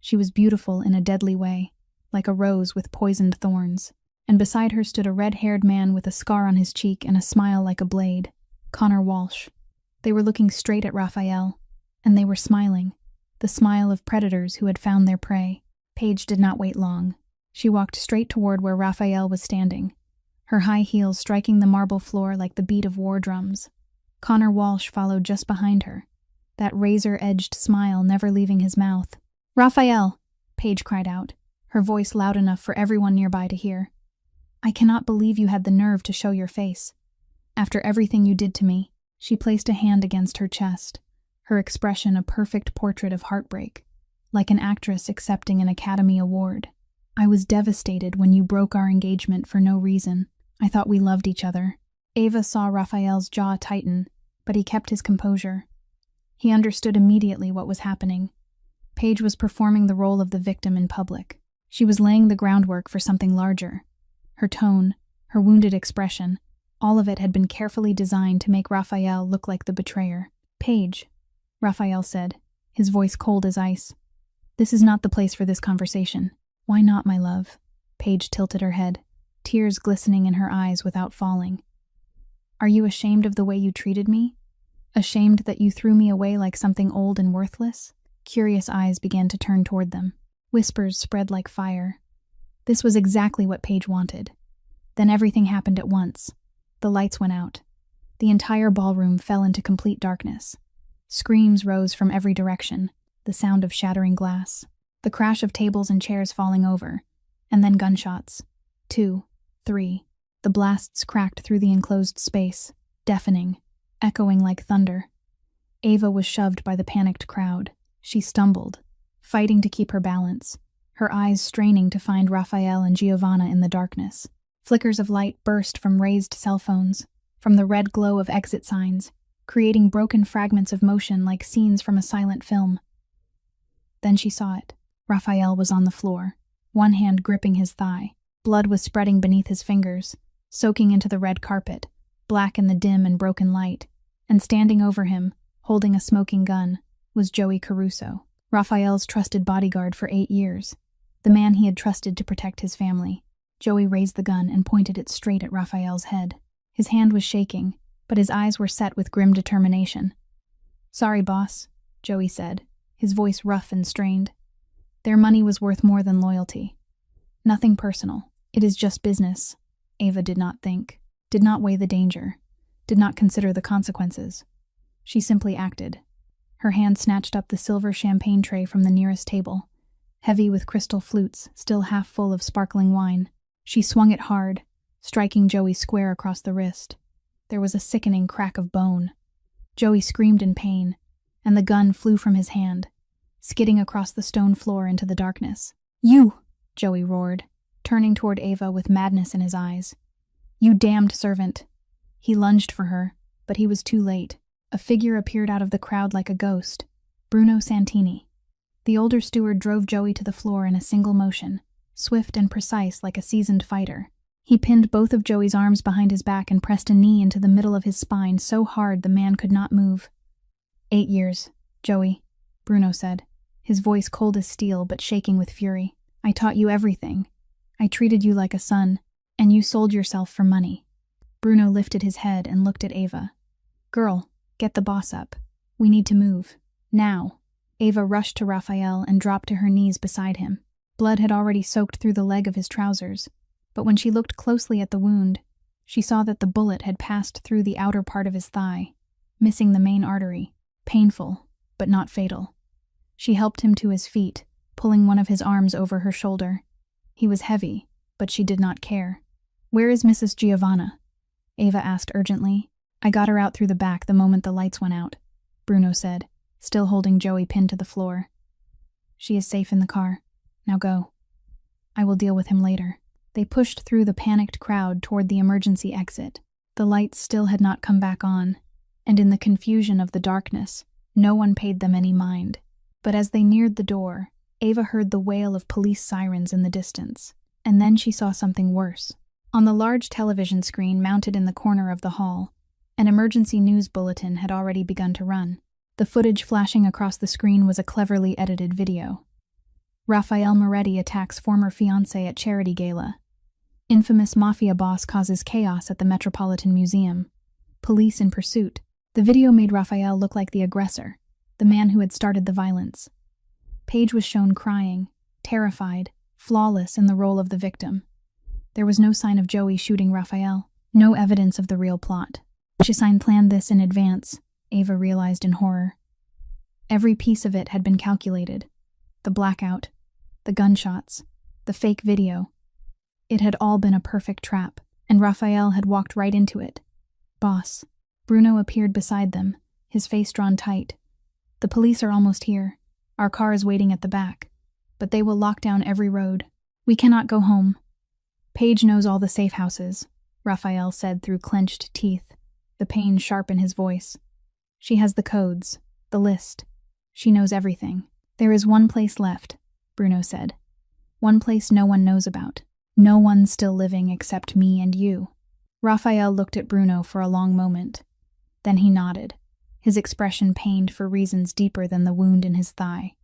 She was beautiful in a deadly way, like a rose with poisoned thorns, and beside her stood a red-haired man with a scar on his cheek and a smile like a blade, Connor Walsh. They were looking straight at Raphael, and they were smiling, the smile of predators who had found their prey. Paige did not wait long. She walked straight toward where Raphael was standing, her high heels striking the marble floor like the beat of war drums. Connor Walsh followed just behind her, that razor-edged smile never leaving his mouth. "Raphael!" Paige cried out, her voice loud enough for everyone nearby to hear. "I cannot believe you had the nerve to show your face. After everything you did to me." She placed a hand against her chest, her expression a perfect portrait of heartbreak, like an actress accepting an Academy Award. "I was devastated when you broke our engagement for no reason. I thought we loved each other." Ava saw Raphael's jaw tighten, but he kept his composure. He understood immediately what was happening. Paige was performing the role of the victim in public. She was laying the groundwork for something larger. Her tone, her wounded expression, all of it had been carefully designed to make Raphael look like the betrayer. "Paige," Raphael said, his voice cold as ice. "This is not the place for this conversation." "Why not, my love?" Paige tilted her head, tears glistening in her eyes without falling. "Are you ashamed of the way you treated me? Ashamed that you threw me away like something old and worthless?" Curious eyes began to turn toward them. Whispers spread like fire. This was exactly what Paige wanted. Then everything happened at once. The lights went out. The entire ballroom fell into complete darkness. Screams rose from every direction, the sound of shattering glass, the crash of tables and chairs falling over, and then gunshots. 2, 3. The blasts cracked through the enclosed space, deafening, echoing like thunder. Ava was shoved by the panicked crowd. She stumbled, fighting to keep her balance, her eyes straining to find Raphael and Giovanna in the darkness. Flickers of light burst from raised cell phones, from the red glow of exit signs, creating broken fragments of motion like scenes from a silent film. Then she saw it. Raphael was on the floor, one hand gripping his thigh. Blood was spreading beneath his fingers, soaking into the red carpet, black in the dim and broken light, and standing over him, holding a smoking gun, was Joey Caruso, Raphael's trusted bodyguard for 8 years, the man he had trusted to protect his family. Joey raised the gun and pointed it straight at Raphael's head. His hand was shaking, but his eyes were set with grim determination. "Sorry, boss," Joey said, his voice rough and strained. "Their money was worth more than loyalty. Nothing personal. It is just business." Ava did not think, did not weigh the danger, did not consider the consequences. She simply acted. Her hand snatched up the silver champagne tray from the nearest table, heavy with crystal flutes, still half full of sparkling wine. She swung it hard, striking Joey square across the wrist. There was a sickening crack of bone. Joey screamed in pain, and the gun flew from his hand, skidding across the stone floor into the darkness. "You!" Joey roared, turning toward Ava with madness in his eyes. "You damned servant!" He lunged for her, but he was too late. A figure appeared out of the crowd like a ghost. Bruno Santini. The older steward drove Joey to the floor in a single motion, swift and precise like a seasoned fighter. He pinned both of Joey's arms behind his back and pressed a knee into the middle of his spine so hard the man could not move. 8 years, Joey, Bruno said, his voice cold as steel but shaking with fury. "I taught you everything. I treated you like a son, and you sold yourself for money." Bruno lifted his head and looked at Ava. "Girl, get the boss up. We need to move. Now." Ava rushed to Raphael and dropped to her knees beside him. Blood had already soaked through the leg of his trousers, but when she looked closely at the wound, she saw that the bullet had passed through the outer part of his thigh, missing the main artery. Painful, but not fatal. She helped him to his feet, pulling one of his arms over her shoulder. He was heavy, but she did not care. "Where is Mrs. Giovanna?" Ava asked urgently. "I got her out through the back the moment the lights went out," Bruno said, still holding Joey pinned to the floor. "She is safe in the car. Now go. I will deal with him later." They pushed through the panicked crowd toward the emergency exit. The lights still had not come back on, and in the confusion of the darkness, no one paid them any mind. But as they neared the door, Ava heard the wail of police sirens in the distance, and then she saw something worse. On the large television screen mounted in the corner of the hall, an emergency news bulletin had already begun to run. The footage flashing across the screen was a cleverly edited video. Raphael Moretti attacks former fiancé at charity gala. Infamous Mafia boss causes chaos at the Metropolitan Museum. Police in pursuit. The video made Raphael look like the aggressor, the man who had started the violence. Paige was shown crying, terrified, flawless in the role of the victim. There was no sign of Joey shooting Raphael, no evidence of the real plot. Chisign planned this in advance, Ava realized in horror. Every piece of it had been calculated. The blackout, the gunshots, the fake video. It had all been a perfect trap, and Raphael had walked right into it. "Boss." Bruno appeared beside them, his face drawn tight. "The police are almost here. Our car is waiting at the back, but they will lock down every road. We cannot go home." "Paige knows all the safe houses," Raphael said through clenched teeth, the pain sharp in his voice. "She has the codes, the list. She knows everything." "There is one place left," Bruno said. "One place no one knows about. No one still living except me and you." Raphael looked at Bruno for a long moment. Then he nodded, his expression pained for reasons deeper than the wound in his thigh.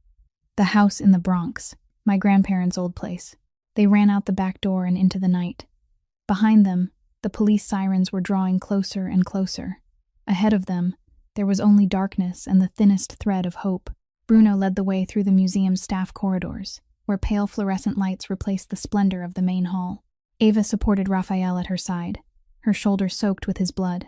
"The house in the Bronx, my grandparents' old place." They ran out the back door and into the night. Behind them, the police sirens were drawing closer and closer. Ahead of them, there was only darkness and the thinnest thread of hope. Bruno led the way through the museum's staff corridors, where pale fluorescent lights replaced the splendor of the main hall. Ava supported Raphael at her side, her shoulder soaked with his blood.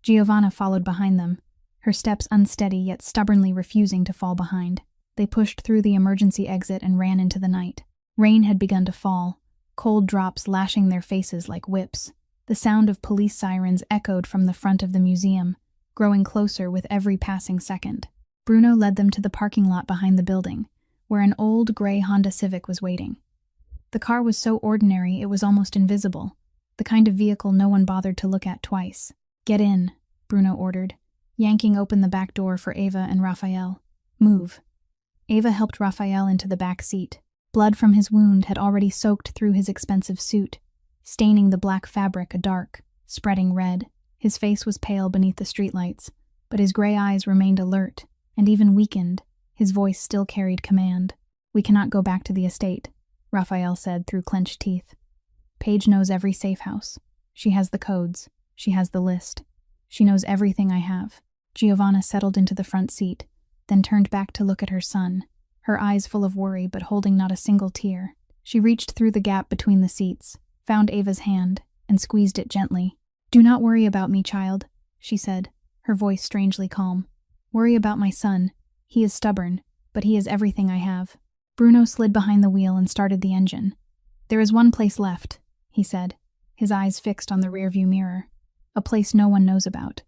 Giovanna followed behind them, her steps unsteady yet stubbornly refusing to fall behind. They pushed through the emergency exit and ran into the night. Rain had begun to fall, cold drops lashing their faces like whips. The sound of police sirens echoed from the front of the museum, growing closer with every passing second. Bruno led them to the parking lot behind the building, where an old gray Honda Civic was waiting. The car was so ordinary it was almost invisible, the kind of vehicle no one bothered to look at twice. "Get in," Bruno ordered, yanking open the back door for Ava and Raphael. "Move." Ava helped Raphael into the back seat. Blood from his wound had already soaked through his expensive suit, staining the black fabric a dark, spreading red. His face was pale beneath the streetlights, but his gray eyes remained alert, and even weakened. His voice still carried command. "We cannot go back to the estate," Raphael said through clenched teeth. "Paige knows every safe house. She has the codes. She has the list. She knows everything I have." Giovanna settled into the front seat, then turned back to look at her son, her eyes full of worry but holding not a single tear. She reached through the gap between the seats, found Ava's hand, and squeezed it gently. "Do not worry about me, child," she said, her voice strangely calm. Worry about my son. He is stubborn, but he is everything I have. Bruno slid behind the wheel and started the engine. There is one place left, he said, his eyes fixed on the rearview mirror. A place no one knows about.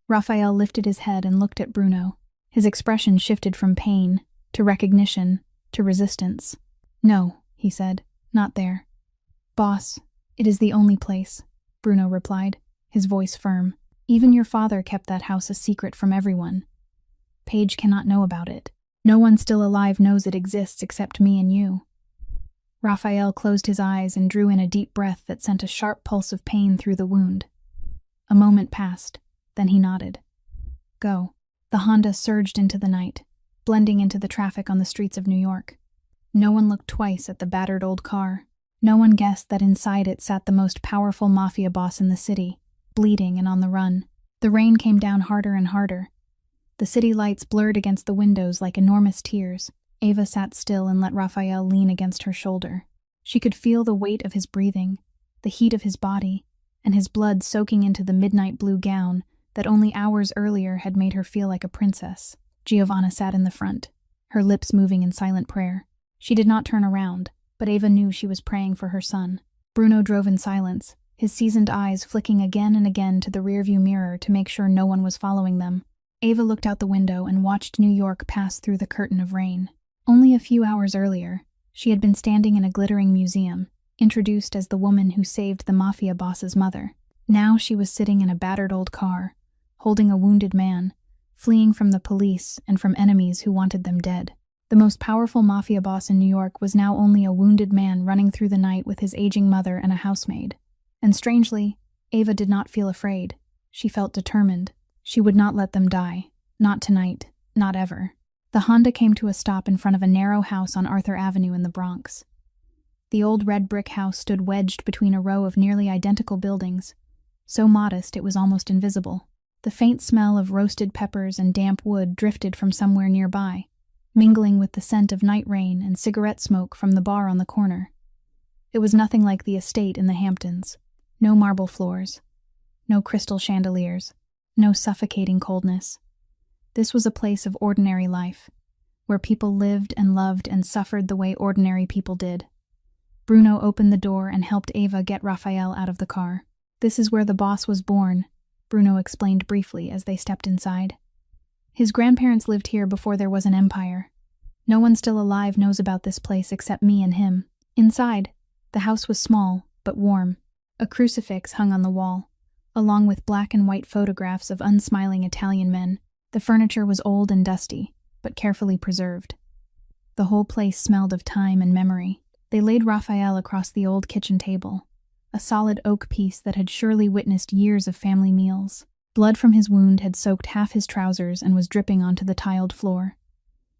Raphael lifted his head and looked at Bruno. His expression shifted from pain, to recognition, to resistance. No, he said, not there. Boss, it is the only place, Bruno replied, his voice firm. Even your father kept that house a secret from everyone. Paige cannot know about it. No one still alive knows it exists except me and you. Raphael closed his eyes and drew in a deep breath that sent a sharp pulse of pain through the wound. A moment passed, then he nodded. Go. The Honda surged into the night, blending into the traffic on the streets of New York. No one looked twice at the battered old car. No one guessed that inside it sat the most powerful mafia boss in the city, bleeding and on the run. The rain came down harder and harder. The city lights blurred against the windows like enormous tears. Ava sat still and let Raphael lean against her shoulder. She could feel the weight of his breathing, the heat of his body, and his blood soaking into the midnight blue gown that only hours earlier had made her feel like a princess. Giovanna sat in the front, her lips moving in silent prayer. She did not turn around, but Ava knew she was praying for her son. Bruno drove in silence, his seasoned eyes flicking again and again to the rearview mirror to make sure no one was following them. Ava looked out the window and watched New York pass through the curtain of rain. Only a few hours earlier, she had been standing in a glittering museum, introduced as the woman who saved the mafia boss's mother. Now she was sitting in a battered old car, holding a wounded man, fleeing from the police and from enemies who wanted them dead. The most powerful mafia boss in New York was now only a wounded man running through the night with his aging mother and a housemaid. And strangely, Ava did not feel afraid. She felt determined. She would not let them die. Not tonight. Not ever. The Honda came to a stop in front of a narrow house on Arthur Avenue in the Bronx. The old red brick house stood wedged between a row of nearly identical buildings, so modest it was almost invisible. The faint smell of roasted peppers and damp wood drifted from somewhere nearby, mingling with the scent of night rain and cigarette smoke from the bar on the corner. It was nothing like the estate in the Hamptons. No marble floors, no crystal chandeliers, no suffocating coldness. This was a place of ordinary life, where people lived and loved and suffered the way ordinary people did. Bruno opened the door and helped Ava get Raphael out of the car. This is where the boss was born, Bruno explained briefly as they stepped inside. His grandparents lived here before there was an empire. No one still alive knows about this place except me and him. Inside, the house was small, but warm. A crucifix hung on the wall, along with black and white photographs of unsmiling Italian men. The furniture was old and dusty, but carefully preserved. The whole place smelled of time and memory. They laid Raphael across the old kitchen table, a solid oak piece that had surely witnessed years of family meals. Blood from his wound had soaked half his trousers and was dripping onto the tiled floor.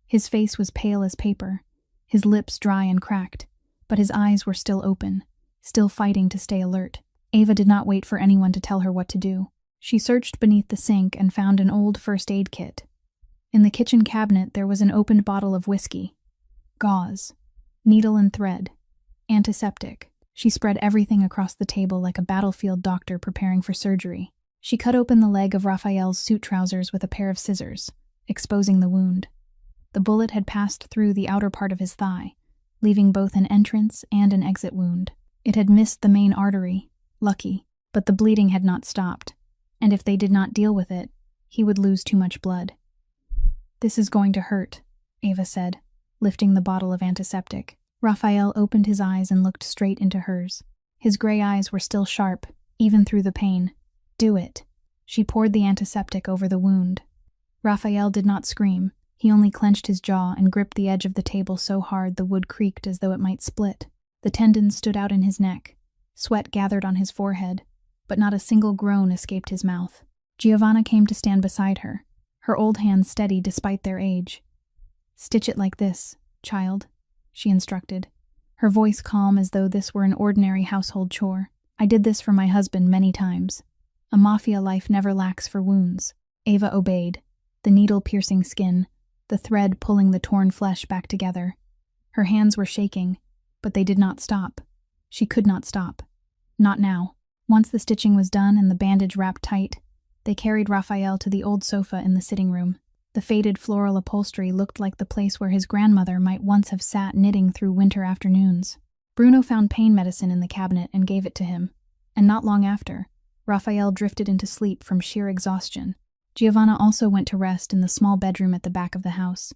His face was pale as paper, his lips dry and cracked, but his eyes were still open, still fighting to stay alert. Ava did not wait for anyone to tell her what to do. She searched beneath the sink and found an old first aid kit. In the kitchen cabinet there was an opened bottle of whiskey, gauze, needle and thread, antiseptic. She spread everything across the table like a battlefield doctor preparing for surgery. She cut open the leg of Raphael's suit trousers with a pair of scissors, exposing the wound. The bullet had passed through the outer part of his thigh, leaving both an entrance and an exit wound. It had missed the main artery, lucky, but the bleeding had not stopped, and if they did not deal with it, he would lose too much blood. "This is going to hurt," Ava said, lifting the bottle of antiseptic. Raphael opened his eyes and looked straight into hers. His gray eyes were still sharp, even through the pain. "Do it." She poured the antiseptic over the wound. Raphael did not scream. He only clenched his jaw and gripped the edge of the table so hard the wood creaked as though it might split. The tendons stood out in his neck. Sweat gathered on his forehead, but not a single groan escaped his mouth. Giovanna came to stand beside her, her old hands steady despite their age. "Stitch it like this, child," she instructed, her voice calm as though this were an ordinary household chore. "I did this for my husband many times. A mafia life never lacks for wounds." Ava obeyed, the needle piercing skin, the thread pulling the torn flesh back together. Her hands were shaking, but they did not stop. She could not stop. Not now. Once the stitching was done and the bandage wrapped tight, they carried Raphael to the old sofa in the sitting room. The faded floral upholstery looked like the place where his grandmother might once have sat knitting through winter afternoons. Bruno found pain medicine in the cabinet and gave it to him, and not long after, Raphael drifted into sleep from sheer exhaustion. Giovanna also went to rest in the small bedroom at the back of the house,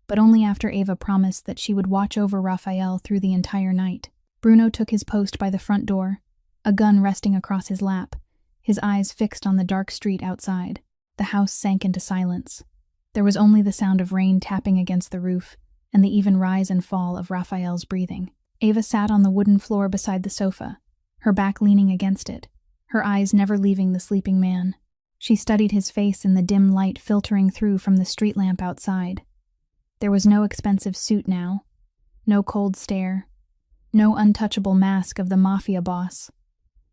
but only after Eva promised that she would watch over Raphael through the entire night. Bruno took his post by the front door, a gun resting across his lap, his eyes fixed on the dark street outside. The house sank into silence. There was only the sound of rain tapping against the roof and the even rise and fall of Raphael's breathing. Eva sat on the wooden floor beside the sofa, her back leaning against it, her eyes never leaving the sleeping man. She studied his face in the dim light filtering through from the street lamp outside. There was no expensive suit now, no cold stare, no untouchable mask of the Mafia boss.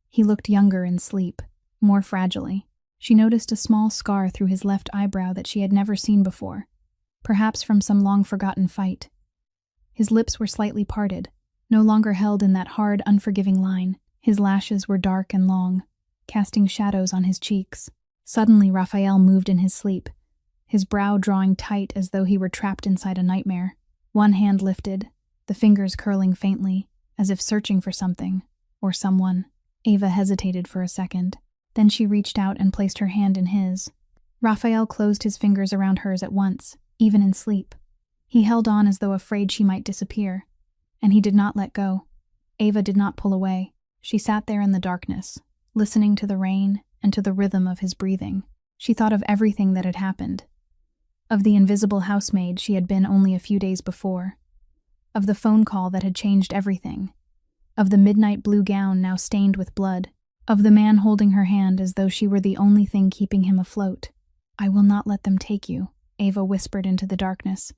He looked younger in sleep, more fragilely. She noticed a small scar through his left eyebrow that she had never seen before, perhaps from some long-forgotten fight. His lips were slightly parted, no longer held in that hard, unforgiving line. His lashes were dark and long, casting shadows on his cheeks. Suddenly, Raphael moved in his sleep, his brow drawing tight as though he were trapped inside a nightmare. One hand lifted, the fingers curling faintly, as if searching for something, or someone. Eva hesitated for a second. Then she reached out and placed her hand in his. Raphael closed his fingers around hers at once, even in sleep. He held on as though afraid she might disappear, and he did not let go. Eva did not pull away. She sat there in the darkness, listening to the rain and to the rhythm of his breathing. She thought of everything that had happened. Of the invisible housemaid she had been only a few days before. Of the phone call that had changed everything. Of the midnight blue gown now stained with blood. Of the man holding her hand as though she were the only thing keeping him afloat. "I will not let them take you," Eva whispered into the darkness,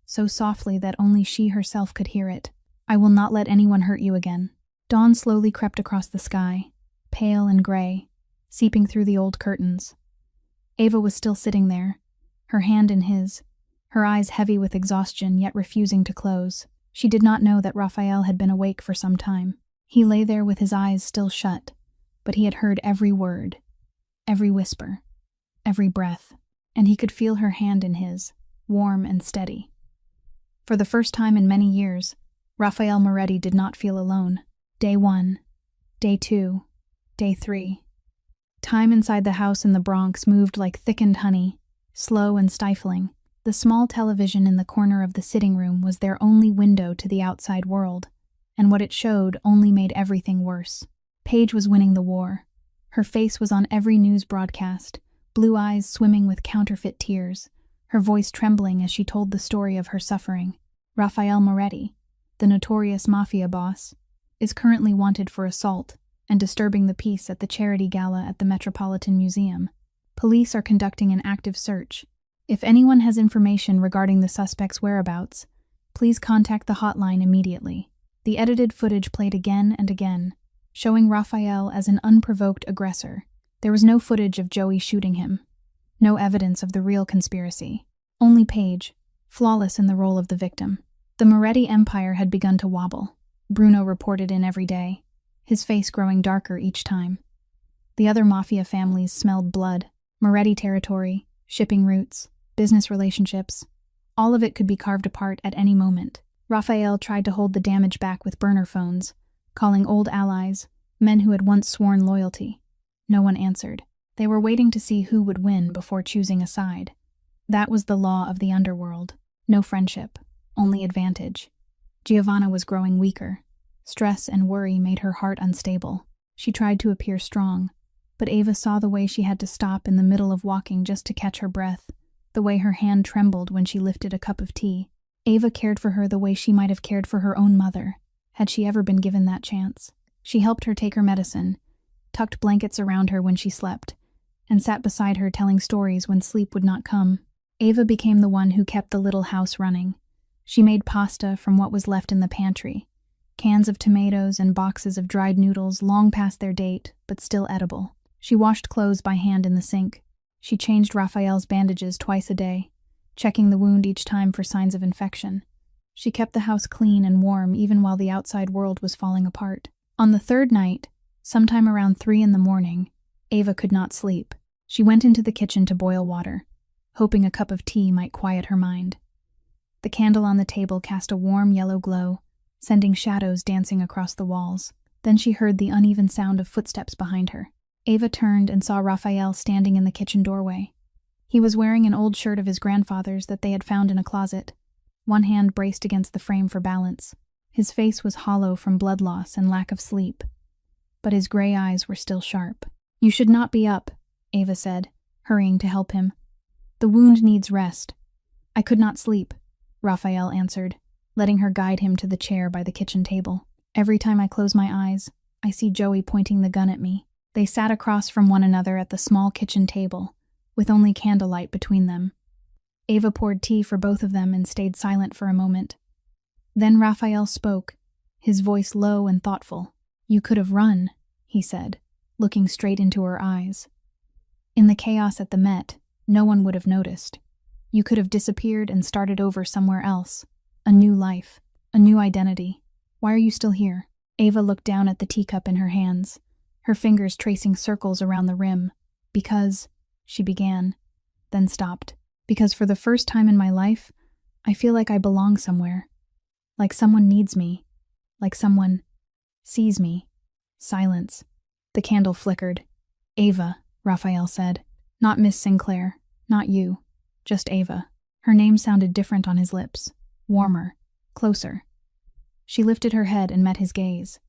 so softly that only she herself could hear it. "I will not let anyone hurt you again." Dawn slowly crept across the sky, pale and gray, seeping through the old curtains. Eva was still sitting there, her hand in his, her eyes heavy with exhaustion yet refusing to close. She did not know that Raphael had been awake for some time. He lay there with his eyes still shut, but he had heard every word, every whisper, every breath, and he could feel her hand in his, warm and steady. For the first time in many years, Raphael Moretti did not feel alone. Day 1, Day 2, Day 3. Time inside the house in the Bronx moved like thickened honey, slow and stifling. The small television in the corner of the sitting room was their only window to the outside world, and what it showed only made everything worse. Paige was winning the war. Her face was on every news broadcast, blue eyes swimming with counterfeit tears, her voice trembling as she told the story of her suffering. Raphael Moretti, the notorious Mafia boss, is currently wanted for assault and disturbing the peace at the charity gala at the Metropolitan Museum. Police are conducting an active search. If anyone has information regarding the suspect's whereabouts, please contact the hotline immediately. The edited footage played again and again, showing Raphael as an unprovoked aggressor. There was no footage of Joey shooting him, no evidence of the real conspiracy. Only Paige, flawless in the role of the victim. The Moretti empire had begun to wobble. Bruno reported in every day, his face growing darker each time. The other Mafia families smelled blood. Moretti territory, shipping routes, business relationships. All of it could be carved apart at any moment. Raphael tried to hold the damage back with burner phones, calling old allies, men who had once sworn loyalty. No one answered. They were waiting to see who would win before choosing a side. That was the law of the underworld. No friendship, only advantage. Giovanna was growing weaker. Stress and worry made her heart unstable. She tried to appear strong, but Eva saw the way she had to stop in the middle of walking just to catch her breath, the way her hand trembled when she lifted a cup of tea. Eva cared for her the way she might have cared for her own mother, had she ever been given that chance. She helped her take her medicine, tucked blankets around her when she slept, and sat beside her telling stories when sleep would not come. Eva became the one who kept the little house running. She made pasta from what was left in the pantry, cans of tomatoes and boxes of dried noodles long past their date, but still edible. She washed clothes by hand in the sink. She changed Raphael's bandages twice a day, checking the wound each time for signs of infection. She kept the house clean and warm even while the outside world was falling apart. On the third night, sometime around 3 in the morning, Eva could not sleep. She went into the kitchen to boil water. hoping a cup of tea might quiet her mind. The candle on the table cast a warm yellow glow, sending shadows dancing across the walls. Then she heard the uneven sound of footsteps behind her. Ava turned and saw Raphael standing in the kitchen doorway. He was wearing an old shirt of his grandfather's that they had found in a closet, one hand braced against the frame for balance. His face was hollow from blood loss and lack of sleep, but his gray eyes were still sharp. "You should not be up," Ava said, hurrying to help him. "The wound needs rest." "I could not sleep," Raphael answered, letting her guide him to the chair by the kitchen table. "Every time I close my eyes, I see Joey pointing the gun at me." They sat across from one another at the small kitchen table, with only candlelight between them. Ava poured tea for both of them and stayed silent for a moment. Then Raphael spoke, his voice low and thoughtful. "You could have run," he said, looking straight into her eyes. "In the chaos at the Met, no one would have noticed. You could have disappeared and started over somewhere else. A new life, a new identity. Why are you still here?" Ava looked down at the teacup in her hands, her fingers tracing circles around the rim. "Because," she began, then stopped. "Because for the first time in my life, I feel like I belong somewhere. Like someone needs me. Like someone sees me." Silence. The candle flickered. "Ava," Raphael said. "Not Miss Sinclair. Not you. Just Ava." Her name sounded different on his lips. Warmer. Closer. She lifted her head and met his gaze.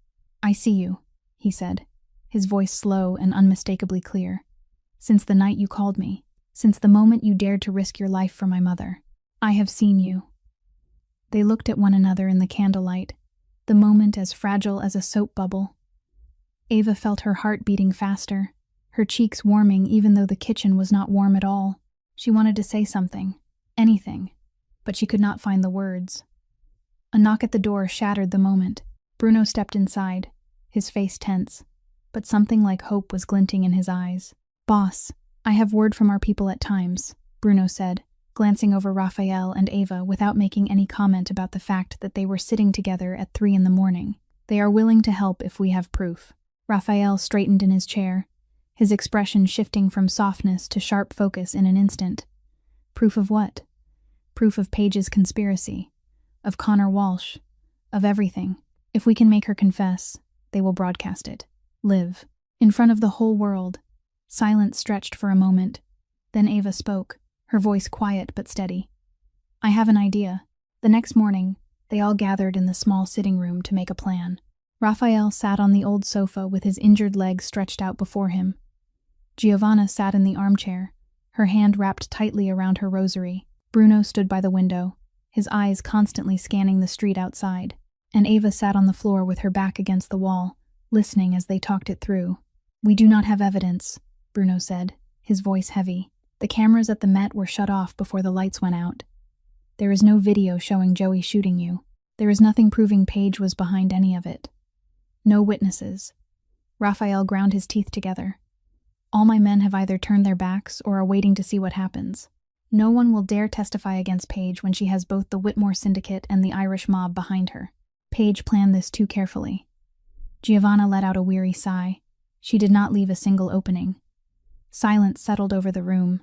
"I see you," he said, his voice slow and unmistakably clear. "Since the night you called me. Since the moment you dared to risk your life for my mother. I have seen you." They looked at one another in the candlelight, the moment as fragile as a soap bubble. Ava felt her heart beating faster, her cheeks warming even though the kitchen was not warm at all. She wanted to say something, anything, but she could not find the words. A knock at the door shattered the moment. Bruno stepped inside, his face tense, but something like hope was glinting in his eyes. "Boss, I have word from our people at times," Bruno said, glancing over Raphael and Ava without making any comment about the fact that they were sitting together at 3 a.m. "They are willing to help if we have proof." Raphael straightened in his chair, his expression shifting from softness to sharp focus in an instant. "Proof of what?" "Proof of Paige's conspiracy, of Connor Walsh, of everything. If we can make her confess, they will broadcast it. Live. In front of the whole world." Silence stretched for a moment. Then Ava spoke, her voice quiet but steady. "I have an idea." The next morning, they all gathered in the small sitting room to make a plan. Raphael sat on the old sofa with his injured legs stretched out before him. Giovanna sat in the armchair, her hand wrapped tightly around her rosary. Bruno stood by the window, his eyes constantly scanning the street outside, and Ava sat on the floor with her back against the wall, listening as they talked it through. "We do not have evidence," Bruno said, his voice heavy. "The cameras at the Met were shut off before the lights went out. There is no video showing Joey shooting you. There is nothing proving Paige was behind any of it. No witnesses." Raphael ground his teeth together. "All my men have either turned their backs or are waiting to see what happens. No one will dare testify against Paige when she has both the Whitmore syndicate and the Irish mob behind her. Paige planned this too carefully." Giovanna let out a weary sigh. She did not leave a single opening. Silence settled over the room.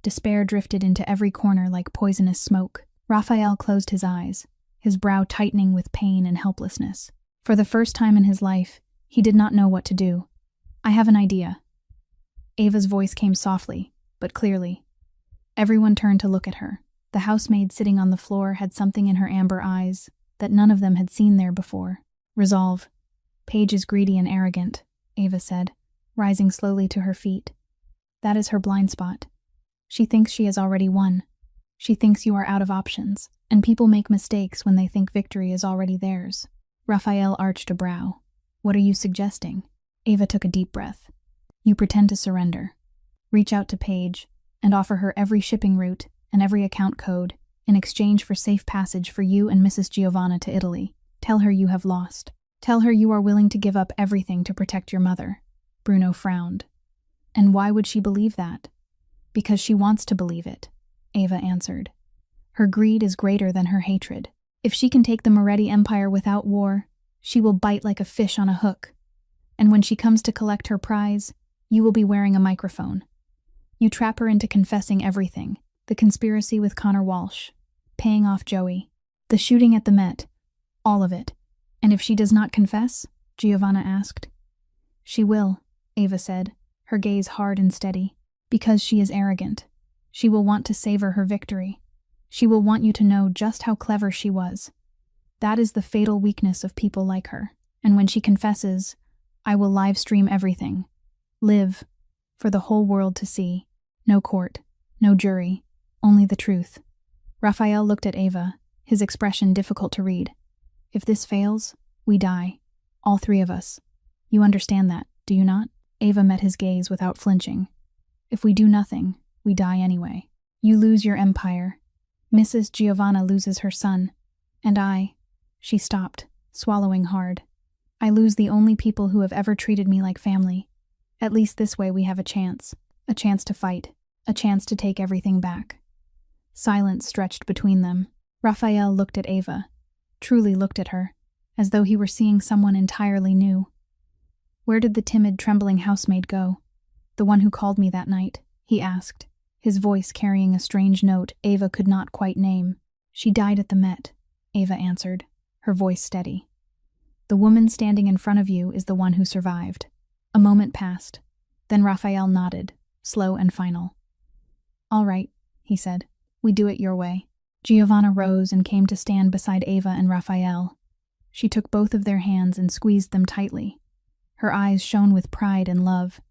Despair drifted into every corner like poisonous smoke. Raphael closed his eyes, his brow tightening with pain and helplessness. For the first time in his life, he did not know what to do. "I have an idea." Ava's voice came softly, but clearly. Everyone turned to look at her. The housemaid sitting on the floor had something in her amber eyes that none of them had seen there before. "Resolve. Paige is greedy and arrogant," Ava said, rising slowly to her feet. "That is her blind spot. She thinks she has already won. She thinks you are out of options, and people make mistakes when they think victory is already theirs." Raphael arched a brow. "What are you suggesting?" Ava took a deep breath. "You pretend to surrender. Reach out to Paige and offer her every shipping route and every account code in exchange for safe passage for you and Mrs. Giovanna to Italy. Tell her you have lost. Tell her you are willing to give up everything to protect your mother." Bruno frowned. "And why would she believe that?" "Because she wants to believe it," Ava answered. "Her greed is greater than her hatred. If she can take the Moretti Empire without war, she will bite like a fish on a hook. And when she comes to collect her prize, you will be wearing a microphone. You trap her into confessing everything, The conspiracy with Connor Walsh, paying off Joey, the shooting at the Met, all of it. And if she does not confess? Giovanna asked. She will, Ava said, her gaze hard and steady. Because she is arrogant. She will want to savor her victory. She will want you to know just how clever she was. That is the fatal weakness of people like her. And when she confesses, I will live stream everything. Live, for the whole world to see. No court, no jury, only the truth. Raphael looked at Ava, his expression difficult to read. If this fails, we die. All three of us. You understand that, do you not? Ava met his gaze without flinching. If we do nothing, we die anyway. You lose your empire. Mrs. Giovanna loses her son. And I. She stopped, swallowing hard. I lose the only people who have ever treated me like family. At least this way we have a chance to fight, a chance to take everything back. Silence stretched between them. Raphael looked at Ava, truly looked at her, as though he were seeing someone entirely new. Where did the timid, trembling housemaid go? The one who called me that night, he asked, his voice carrying a strange note Ava could not quite name. She died at the Met, Ava answered, her voice steady. The woman standing in front of you is the one who survived. A moment passed. Then Raphael nodded, slow and final. All right, he said. We do it your way. Giovanna rose and came to stand beside Ava and Raphael. She took both of their hands and squeezed them tightly. Her eyes shone with pride and love.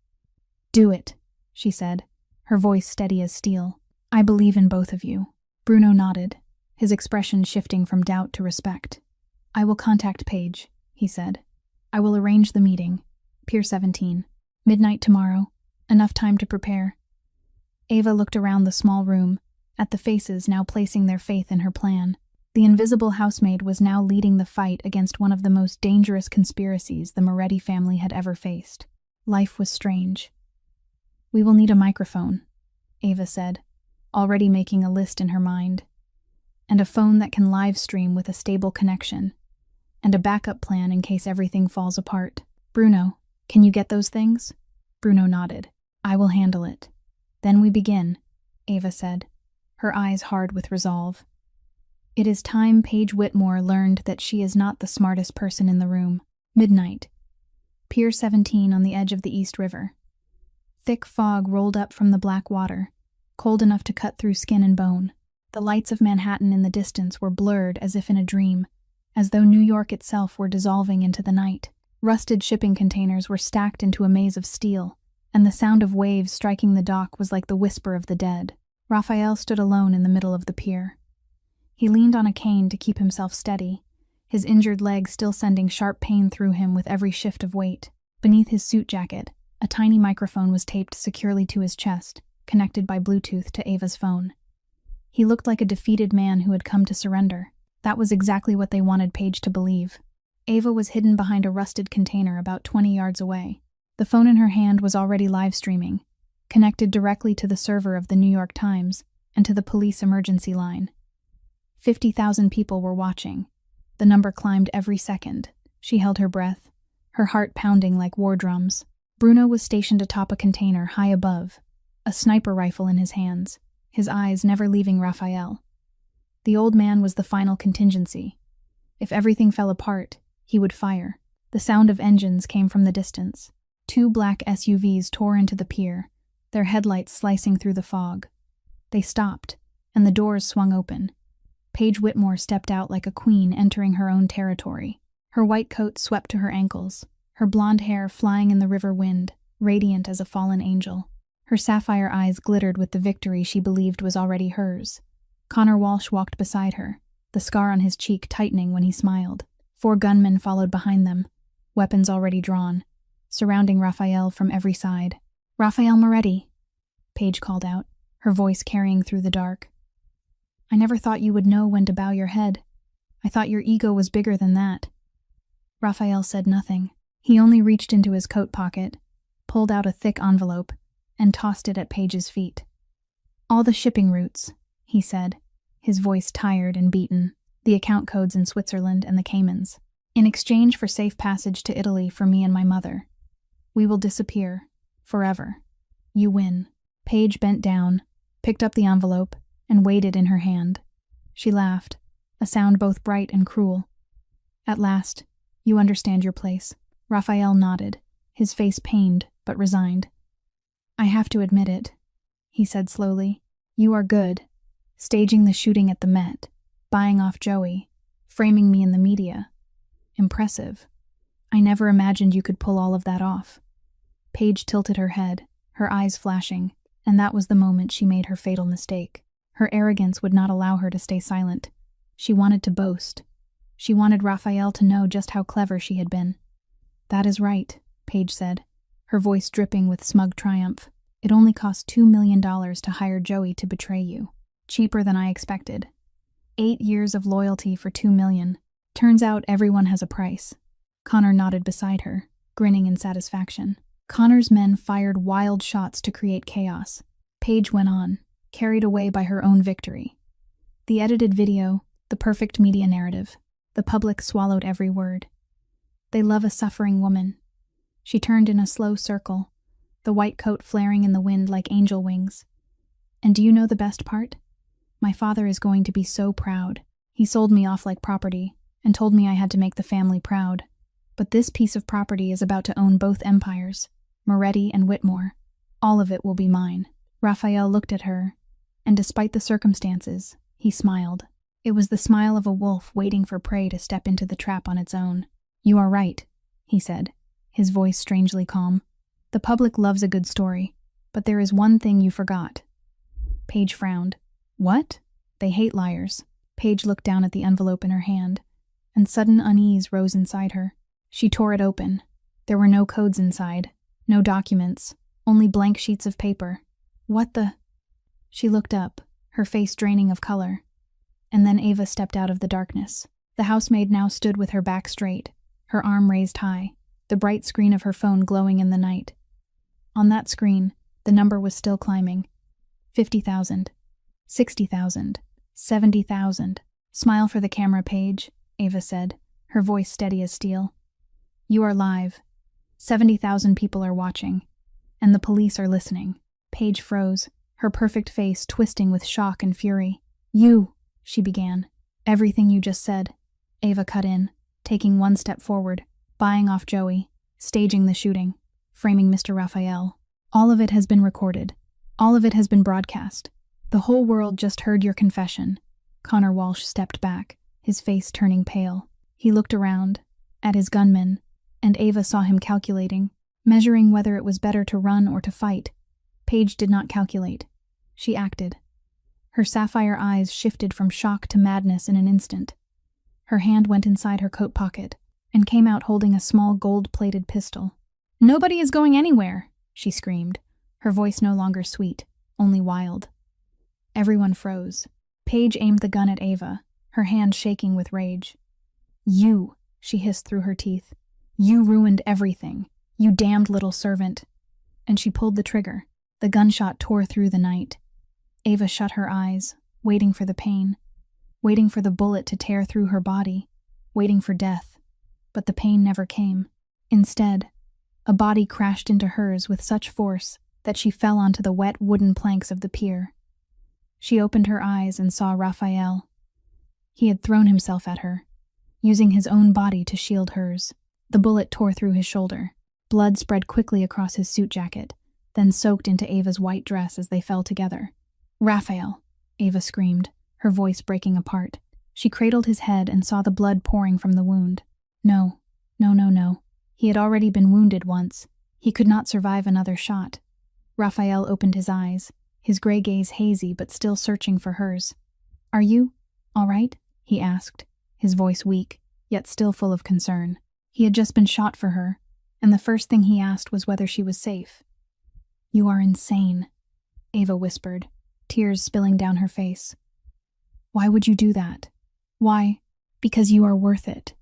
Do it, she said, her voice steady as steel. I believe in both of you. Bruno nodded, his expression shifting from doubt to respect. I will contact Paige, he said. I will arrange the meeting. Pier 17. Midnight tomorrow. Enough time to prepare. Ava looked around the small room, at the faces now placing their faith in her plan. The invisible housemaid was now leading the fight against one of the most dangerous conspiracies the Moretti family had ever faced. Life was strange. We will need a microphone, Ava said, already making a list in her mind. And a phone that can live stream with a stable connection. And a backup plan in case everything falls apart. Bruno, can you get those things? Bruno nodded. I will handle it. Then we begin, Ava said, her eyes hard with resolve. It is time Paige Whitmore learned that she is not the smartest person in the room. Midnight. Pier 17 on the edge of the East River. Thick fog rolled up from the black water, cold enough to cut through skin and bone. The lights of Manhattan in the distance were blurred as if in a dream, as though New York itself were dissolving into the night. Rusted shipping containers were stacked into a maze of steel, and the sound of waves striking the dock was like the whisper of the dead. Raphael stood alone in the middle of the pier. He leaned on a cane to keep himself steady, his injured leg still sending sharp pain through him with every shift of weight. Beneath his suit jacket, a tiny microphone was taped securely to his chest, connected by Bluetooth to Ava's phone. He looked like a defeated man who had come to surrender. That was exactly what they wanted Paige to believe. Ava was hidden behind a rusted container about 20 yards away. The phone in her hand was already live streaming, connected directly to the server of the New York Times and to the police emergency line. 50,000 people were watching. The number climbed every second. She held her breath, her heart pounding like war drums. Bruno was stationed atop a container high above, a sniper rifle in his hands, his eyes never leaving Raphael. The old man was the final contingency. If everything fell apart, he would fire. The sound of engines came from the distance. 2 black SUVs tore into the pier, their headlights slicing through the fog. They stopped, and the doors swung open. Paige Whitmore stepped out like a queen entering her own territory. Her white coat swept to her ankles, her blonde hair flying in the river wind, radiant as a fallen angel. Her sapphire eyes glittered with the victory she believed was already hers. Connor Walsh walked beside her, the scar on his cheek tightening when he smiled. 4 gunmen followed behind them, weapons already drawn, surrounding Raphael from every side. Raphael Moretti, Paige called out, her voice carrying through the dark. I never thought you would know when to bow your head. I thought your ego was bigger than that. Raphael said nothing. He only reached into his coat pocket, pulled out a thick envelope, and tossed it at Paige's feet. All the shipping routes, he said, his voice tired and beaten, the account codes in Switzerland and the Caymans. In exchange for safe passage to Italy for me and my mother. We will disappear, forever. You win. Paige bent down, picked up the envelope, and weighed it in her hand. She laughed, a sound both bright and cruel. At last, you understand your place. Raphael nodded, his face pained but resigned. I have to admit it, he said slowly. You are good. Staging the shooting at the Met, buying off Joey, framing me in the media. Impressive. I never imagined you could pull all of that off. Paige tilted her head, her eyes flashing, and that was the moment she made her fatal mistake. Her arrogance would not allow her to stay silent. She wanted to boast. She wanted Raphael to know just how clever she had been. That is right, Paige said, her voice dripping with smug triumph. It only cost $2 million to hire Joey to betray you. Cheaper than I expected. 8 years of loyalty for $2 million. Turns out everyone has a price. Connor nodded beside her, grinning in satisfaction. Connor's men fired wild shots to create chaos. Paige went on, carried away by her own victory. The edited video, the perfect media narrative. The public swallowed every word. They love a suffering woman. She turned in a slow circle, the white coat flaring in the wind like angel wings. And do you know the best part? My father is going to be so proud. He sold me off like property and told me I had to make the family proud. But this piece of property is about to own both empires, Moretti and Whitmore. All of it will be mine. Raphael looked at her, and despite the circumstances, he smiled. It was the smile of a wolf waiting for prey to step into the trap on its own. You are right, he said, his voice strangely calm. The public loves a good story, but there is one thing you forgot. Paige frowned. What? They hate liars. Paige looked down at the envelope in her hand, and sudden unease rose inside her. She tore it open. There were no codes inside, no documents, only blank sheets of paper. What the? She looked up, her face draining of color. And then Ava stepped out of the darkness. The housemaid now stood with her back straight, her arm raised high, the bright screen of her phone glowing in the night. On that screen, the number was still climbing. 50,000. 60,000. 70,000. Smile for the camera, Paige, Ava said, her voice steady as steel. You are live. 70,000 people are watching. And the police are listening. Paige froze, her perfect face twisting with shock and fury. You, she began. Everything you just said. Ava cut in, taking one step forward, buying off Joey, staging the shooting, framing Mr. Raphael. All of it has been recorded. All of it has been broadcast. The whole world just heard your confession. Connor Walsh stepped back, his face turning pale. He looked around, at his gunmen, and Ava saw him calculating, measuring whether it was better to run or to fight. Paige did not calculate. She acted. Her sapphire eyes shifted from shock to madness in an instant. Her hand went inside her coat pocket and came out holding a small gold-plated pistol. Nobody is going anywhere, she screamed, her voice no longer sweet, only wild. Everyone froze. Paige aimed the gun at Ava, her hand shaking with rage. You, she hissed through her teeth. You ruined everything. You damned little servant. And she pulled the trigger. The gunshot tore through the night. Ava shut her eyes, waiting for the pain, waiting for the bullet to tear through her body, waiting for death. But the pain never came. Instead, a body crashed into hers with such force that she fell onto the wet wooden planks of the pier. She opened her eyes and saw Raphael. He had thrown himself at her, using his own body to shield hers. The bullet tore through his shoulder. Blood spread quickly across his suit jacket, then soaked into Ava's white dress as they fell together. Raphael, Ava screamed, her voice breaking apart. She cradled his head and saw the blood pouring from the wound. No. He had already been wounded once. He could not survive another shot. Raphael opened his eyes, his gray gaze hazy but still searching for hers. Are you all right? He asked, his voice weak, yet still full of concern. He had just been shot for her, and the first thing he asked was whether she was safe. You are insane, Ava whispered, tears spilling down her face. Why would you do that? Why? Because you are worth it,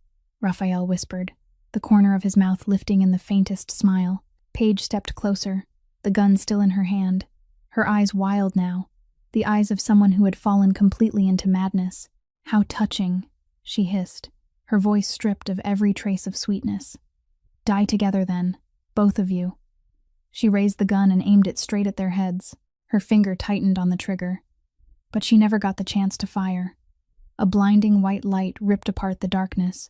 Raphael whispered, the corner of his mouth lifting in the faintest smile. Paige stepped closer, the gun still in her hand, her eyes wild now, the eyes of someone who had fallen completely into madness. How touching, she hissed, her voice stripped of every trace of sweetness. Die together then, both of you. She raised the gun and aimed it straight at their heads. Her finger tightened on the trigger. But she never got the chance to fire. A blinding white light ripped apart the darkness.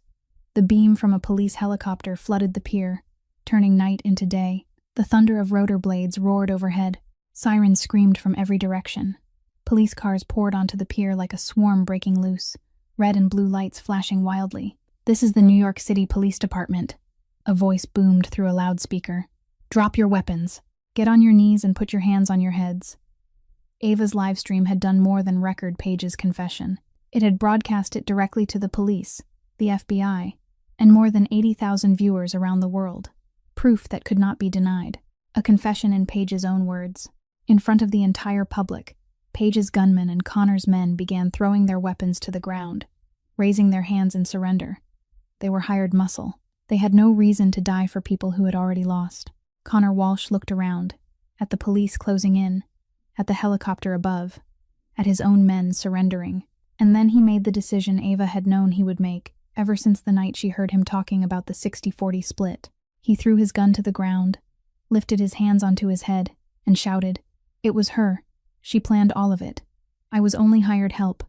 The beam from a police helicopter flooded the pier, turning night into day. The thunder of rotor blades roared overhead. Sirens screamed from every direction. Police cars poured onto the pier like a swarm breaking loose, red and blue lights flashing wildly. "This is the New York City Police Department," a voice boomed through a loudspeaker. "Drop your weapons. Get on your knees and put your hands on your heads." Ava's livestream had done more than record Paige's confession. It had broadcast it directly to the police, the FBI, and more than 80,000 viewers around the world. Proof that could not be denied. A confession in Paige's own words. In front of the entire public, Paige's gunmen and Connor's men began throwing their weapons to the ground, raising their hands in surrender. They were hired muscle. They had no reason to die for people who had already lost. Connor Walsh looked around, at the police closing in, at the helicopter above, at his own men surrendering. And then he made the decision Ava had known he would make, ever since the night she heard him talking about the 60-40 split. He threw his gun to the ground, lifted his hands onto his head, and shouted, "It was her. She planned all of it. I was only hired help.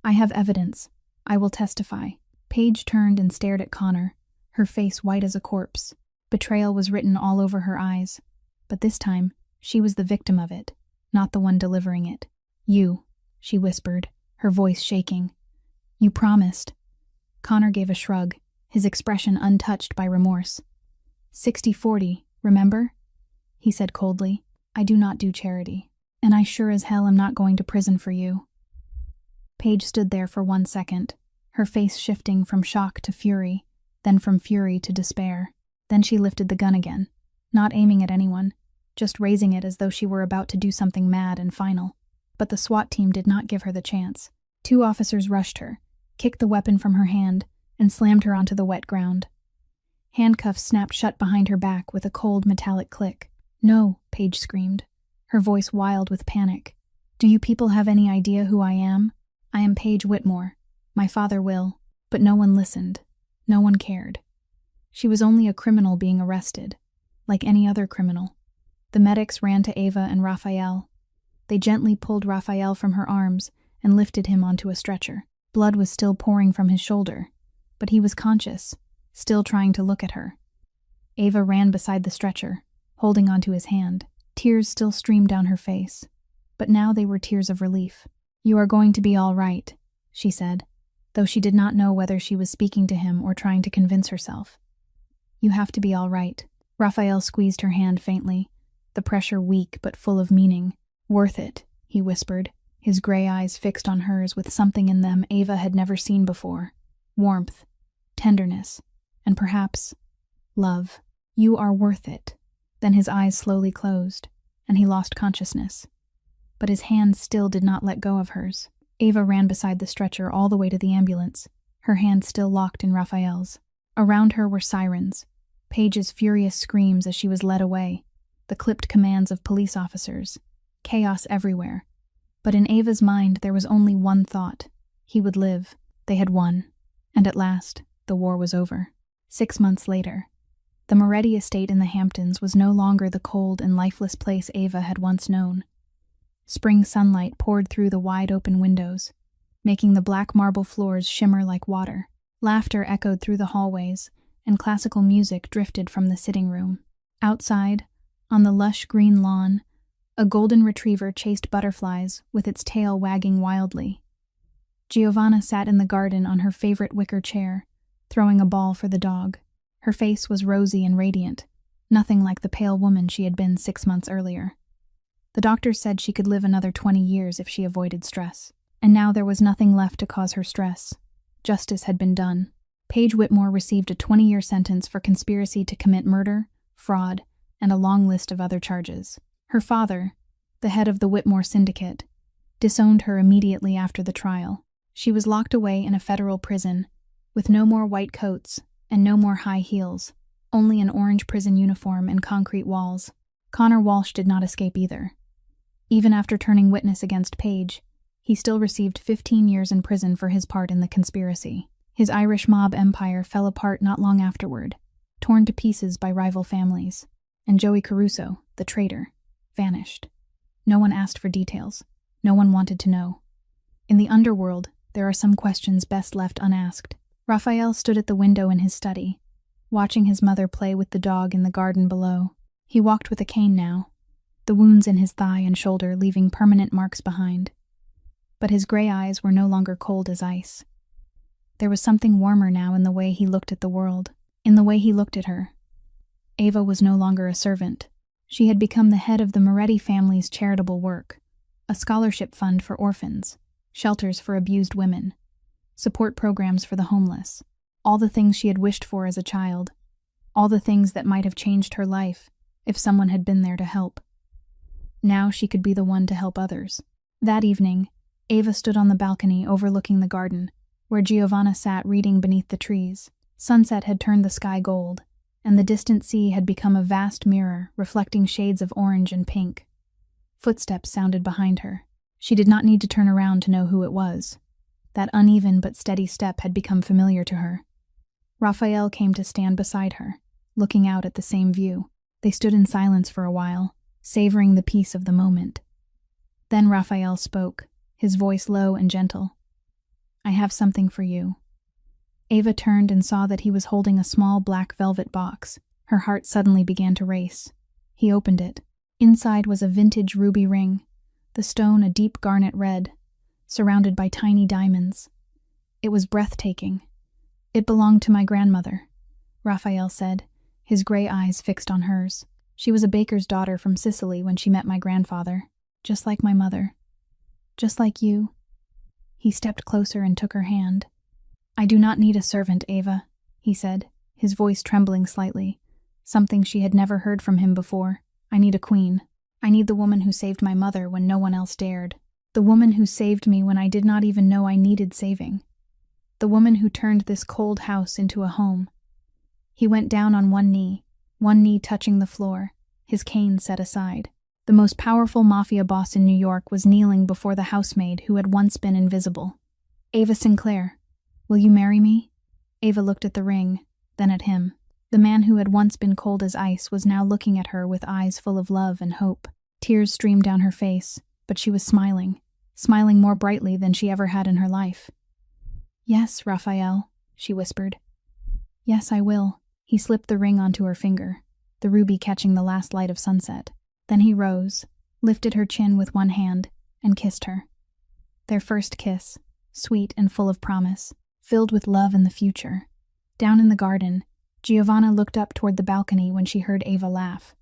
I have evidence. I will testify." Paige turned and stared at Connor, her face white as a corpse. Betrayal was written all over her eyes. But this time, she was the victim of it, not the one delivering it. "You," she whispered, her voice shaking. "You promised." Connor gave a shrug, his expression untouched by remorse. 60-40, remember? He said coldly. "I do not do charity. And I sure as hell am not going to prison for you." Paige stood there for 1 second, her face shifting from shock to fury, then from fury to despair. Then she lifted the gun again, not aiming at anyone, just raising it as though she were about to do something mad and final. But the SWAT team did not give her the chance. 2 officers rushed her, kicked the weapon from her hand, and slammed her onto the wet ground. Handcuffs snapped shut behind her back with a cold metallic click. "No," Paige screamed, her voice wild with panic. "Do you people have any idea who I am? I am Paige Whitmore. My father will." But no one listened. No one cared. She was only a criminal being arrested, like any other criminal. The medics ran to Ava and Raphael. They gently pulled Raphael from her arms and lifted him onto a stretcher. Blood was still pouring from his shoulder, but he was conscious, still trying to look at her. Ava ran beside the stretcher, holding onto his hand. Tears still streamed down her face, but now they were tears of relief. "You are going to be all right," she said, though she did not know whether she was speaking to him or trying to convince herself. "You have to be all right." Raphael squeezed her hand faintly, the pressure weak but full of meaning. "Worth it," he whispered, his gray eyes fixed on hers with something in them Ava had never seen before. Warmth, tenderness, and perhaps love. "You are worth it." Then his eyes slowly closed, and he lost consciousness. But his hand still did not let go of hers. Ava ran beside the stretcher all the way to the ambulance, her hand still locked in Raphael's. Around her were sirens, Paige's furious screams as she was led away, the clipped commands of police officers, chaos everywhere. But in Ava's mind there was only one thought. He would live. They had won. And at last, the war was over. 6 months later, the Moretti estate in the Hamptons was no longer the cold and lifeless place Ava had once known. Spring sunlight poured through the wide-open windows, making the black marble floors shimmer like water. Laughter echoed through the hallways, and classical music drifted from the sitting room. Outside, on the lush green lawn, a golden retriever chased butterflies with its tail wagging wildly. Giovanna sat in the garden on her favorite wicker chair, throwing a ball for the dog. Her face was rosy and radiant, nothing like the pale woman she had been 6 months earlier. The doctors said she could live another 20 years if she avoided stress. And now there was nothing left to cause her stress. Justice had been done. Paige Whitmore received a 20-year sentence for conspiracy to commit murder, fraud, and a long list of other charges. Her father, the head of the Whitmore syndicate, disowned her immediately after the trial. She was locked away in a federal prison, with no more white coats and no more high heels, only an orange prison uniform and concrete walls. Connor Walsh did not escape either. Even after turning witness against Paige, he still received 15 years in prison for his part in the conspiracy. His Irish mob empire fell apart not long afterward, torn to pieces by rival families, and Joey Caruso, the traitor, vanished. No one asked for details. No one wanted to know. In the underworld, there are some questions best left unasked. Raphael stood at the window in his study, watching his mother play with the dog in the garden below. He walked with a cane now, the wounds in his thigh and shoulder leaving permanent marks behind. But his gray eyes were no longer cold as ice. There was something warmer now in the way he looked at the world, in the way he looked at her. Ava was no longer a servant. She had become the head of the Moretti family's charitable work, a scholarship fund for orphans, shelters for abused women, support programs for the homeless, all the things she had wished for as a child, all the things that might have changed her life if someone had been there to help. Now she could be the one to help others. That evening, Ava stood on the balcony overlooking the garden, where Giovanna sat reading beneath the trees. Sunset had turned the sky gold, and the distant sea had become a vast mirror reflecting shades of orange and pink. Footsteps sounded behind her. She did not need to turn around to know who it was. That uneven but steady step had become familiar to her. Raphael came to stand beside her, looking out at the same view. They stood in silence for a while, savoring the peace of the moment. Then Raphael spoke, his voice low and gentle. "I have something for you." Ava turned and saw that he was holding a small black velvet box. Her heart suddenly began to race. He opened it. Inside was a vintage ruby ring, the stone a deep garnet red, surrounded by tiny diamonds. It was breathtaking. "It belonged to my grandmother," Raphael said, his gray eyes fixed on hers. "She was a baker's daughter from Sicily when she met my grandfather, just like my mother. Just like you." He stepped closer and took her hand. "I do not need a servant, Ava," he said, his voice trembling slightly, something she had never heard from him before. "I need a queen. I need the woman who saved my mother when no one else dared. The woman who saved me when I did not even know I needed saving. The woman who turned this cold house into a home." He went down on one knee touching the floor, his cane set aside. The most powerful Mafia boss in New York was kneeling before the housemaid who had once been invisible. "Ava Sinclair, will you marry me?" Ava looked at the ring, then at him. The man who had once been cold as ice was now looking at her with eyes full of love and hope. Tears streamed down her face, but she was smiling more brightly than she ever had in her life. "Yes, Raphael," she whispered. "Yes, I will." He slipped the ring onto her finger, the ruby catching the last light of sunset. Then he rose, lifted her chin with one hand, and kissed her. Their first kiss, sweet and full of promise, filled with love and the future. Down in the garden, Giovanna looked up toward the balcony when she heard Ava laugh.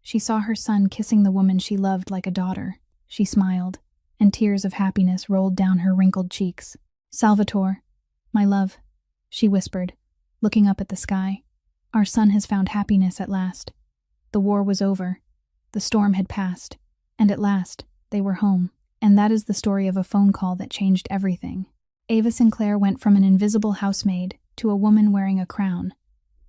She saw her son kissing the woman she loved like a daughter. She smiled, and tears of happiness rolled down her wrinkled cheeks. "Salvatore, my love," she whispered, looking up at the sky. "Our son has found happiness at last. The war was over. The storm had passed, and at last, they were home." And that is the story of a phone call that changed everything. Ava Sinclair went from an invisible housemaid to a woman wearing a crown,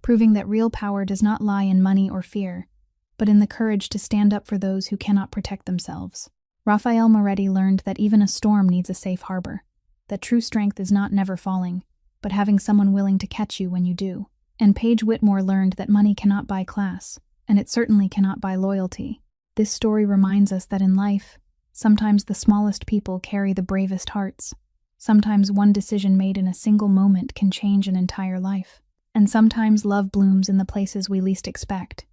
proving that real power does not lie in money or fear, but in the courage to stand up for those who cannot protect themselves. Raphael Moretti learned that even a storm needs a safe harbor, that true strength is not never falling, but having someone willing to catch you when you do. And Paige Whitmore learned that money cannot buy class, and it certainly cannot buy loyalty. This story reminds us that in life, sometimes the smallest people carry the bravest hearts. Sometimes one decision made in a single moment can change an entire life. And sometimes love blooms in the places we least expect.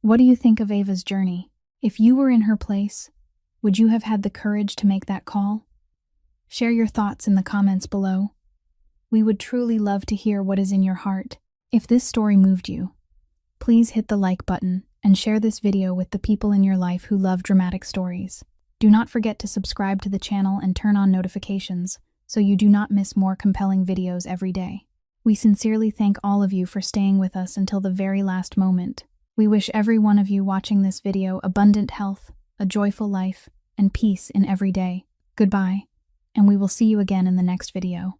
What do you think of Ava's journey? If you were in her place, would you have had the courage to make that call? Share your thoughts in the comments below. We would truly love to hear what is in your heart. If this story moved you, please hit the like button and share this video with the people in your life who love dramatic stories. Do not forget to subscribe to the channel and turn on notifications so you do not miss more compelling videos every day. We sincerely thank all of you for staying with us until the very last moment. We wish every one of you watching this video abundant health, a joyful life, and peace in every day. Goodbye, and we will see you again in the next video.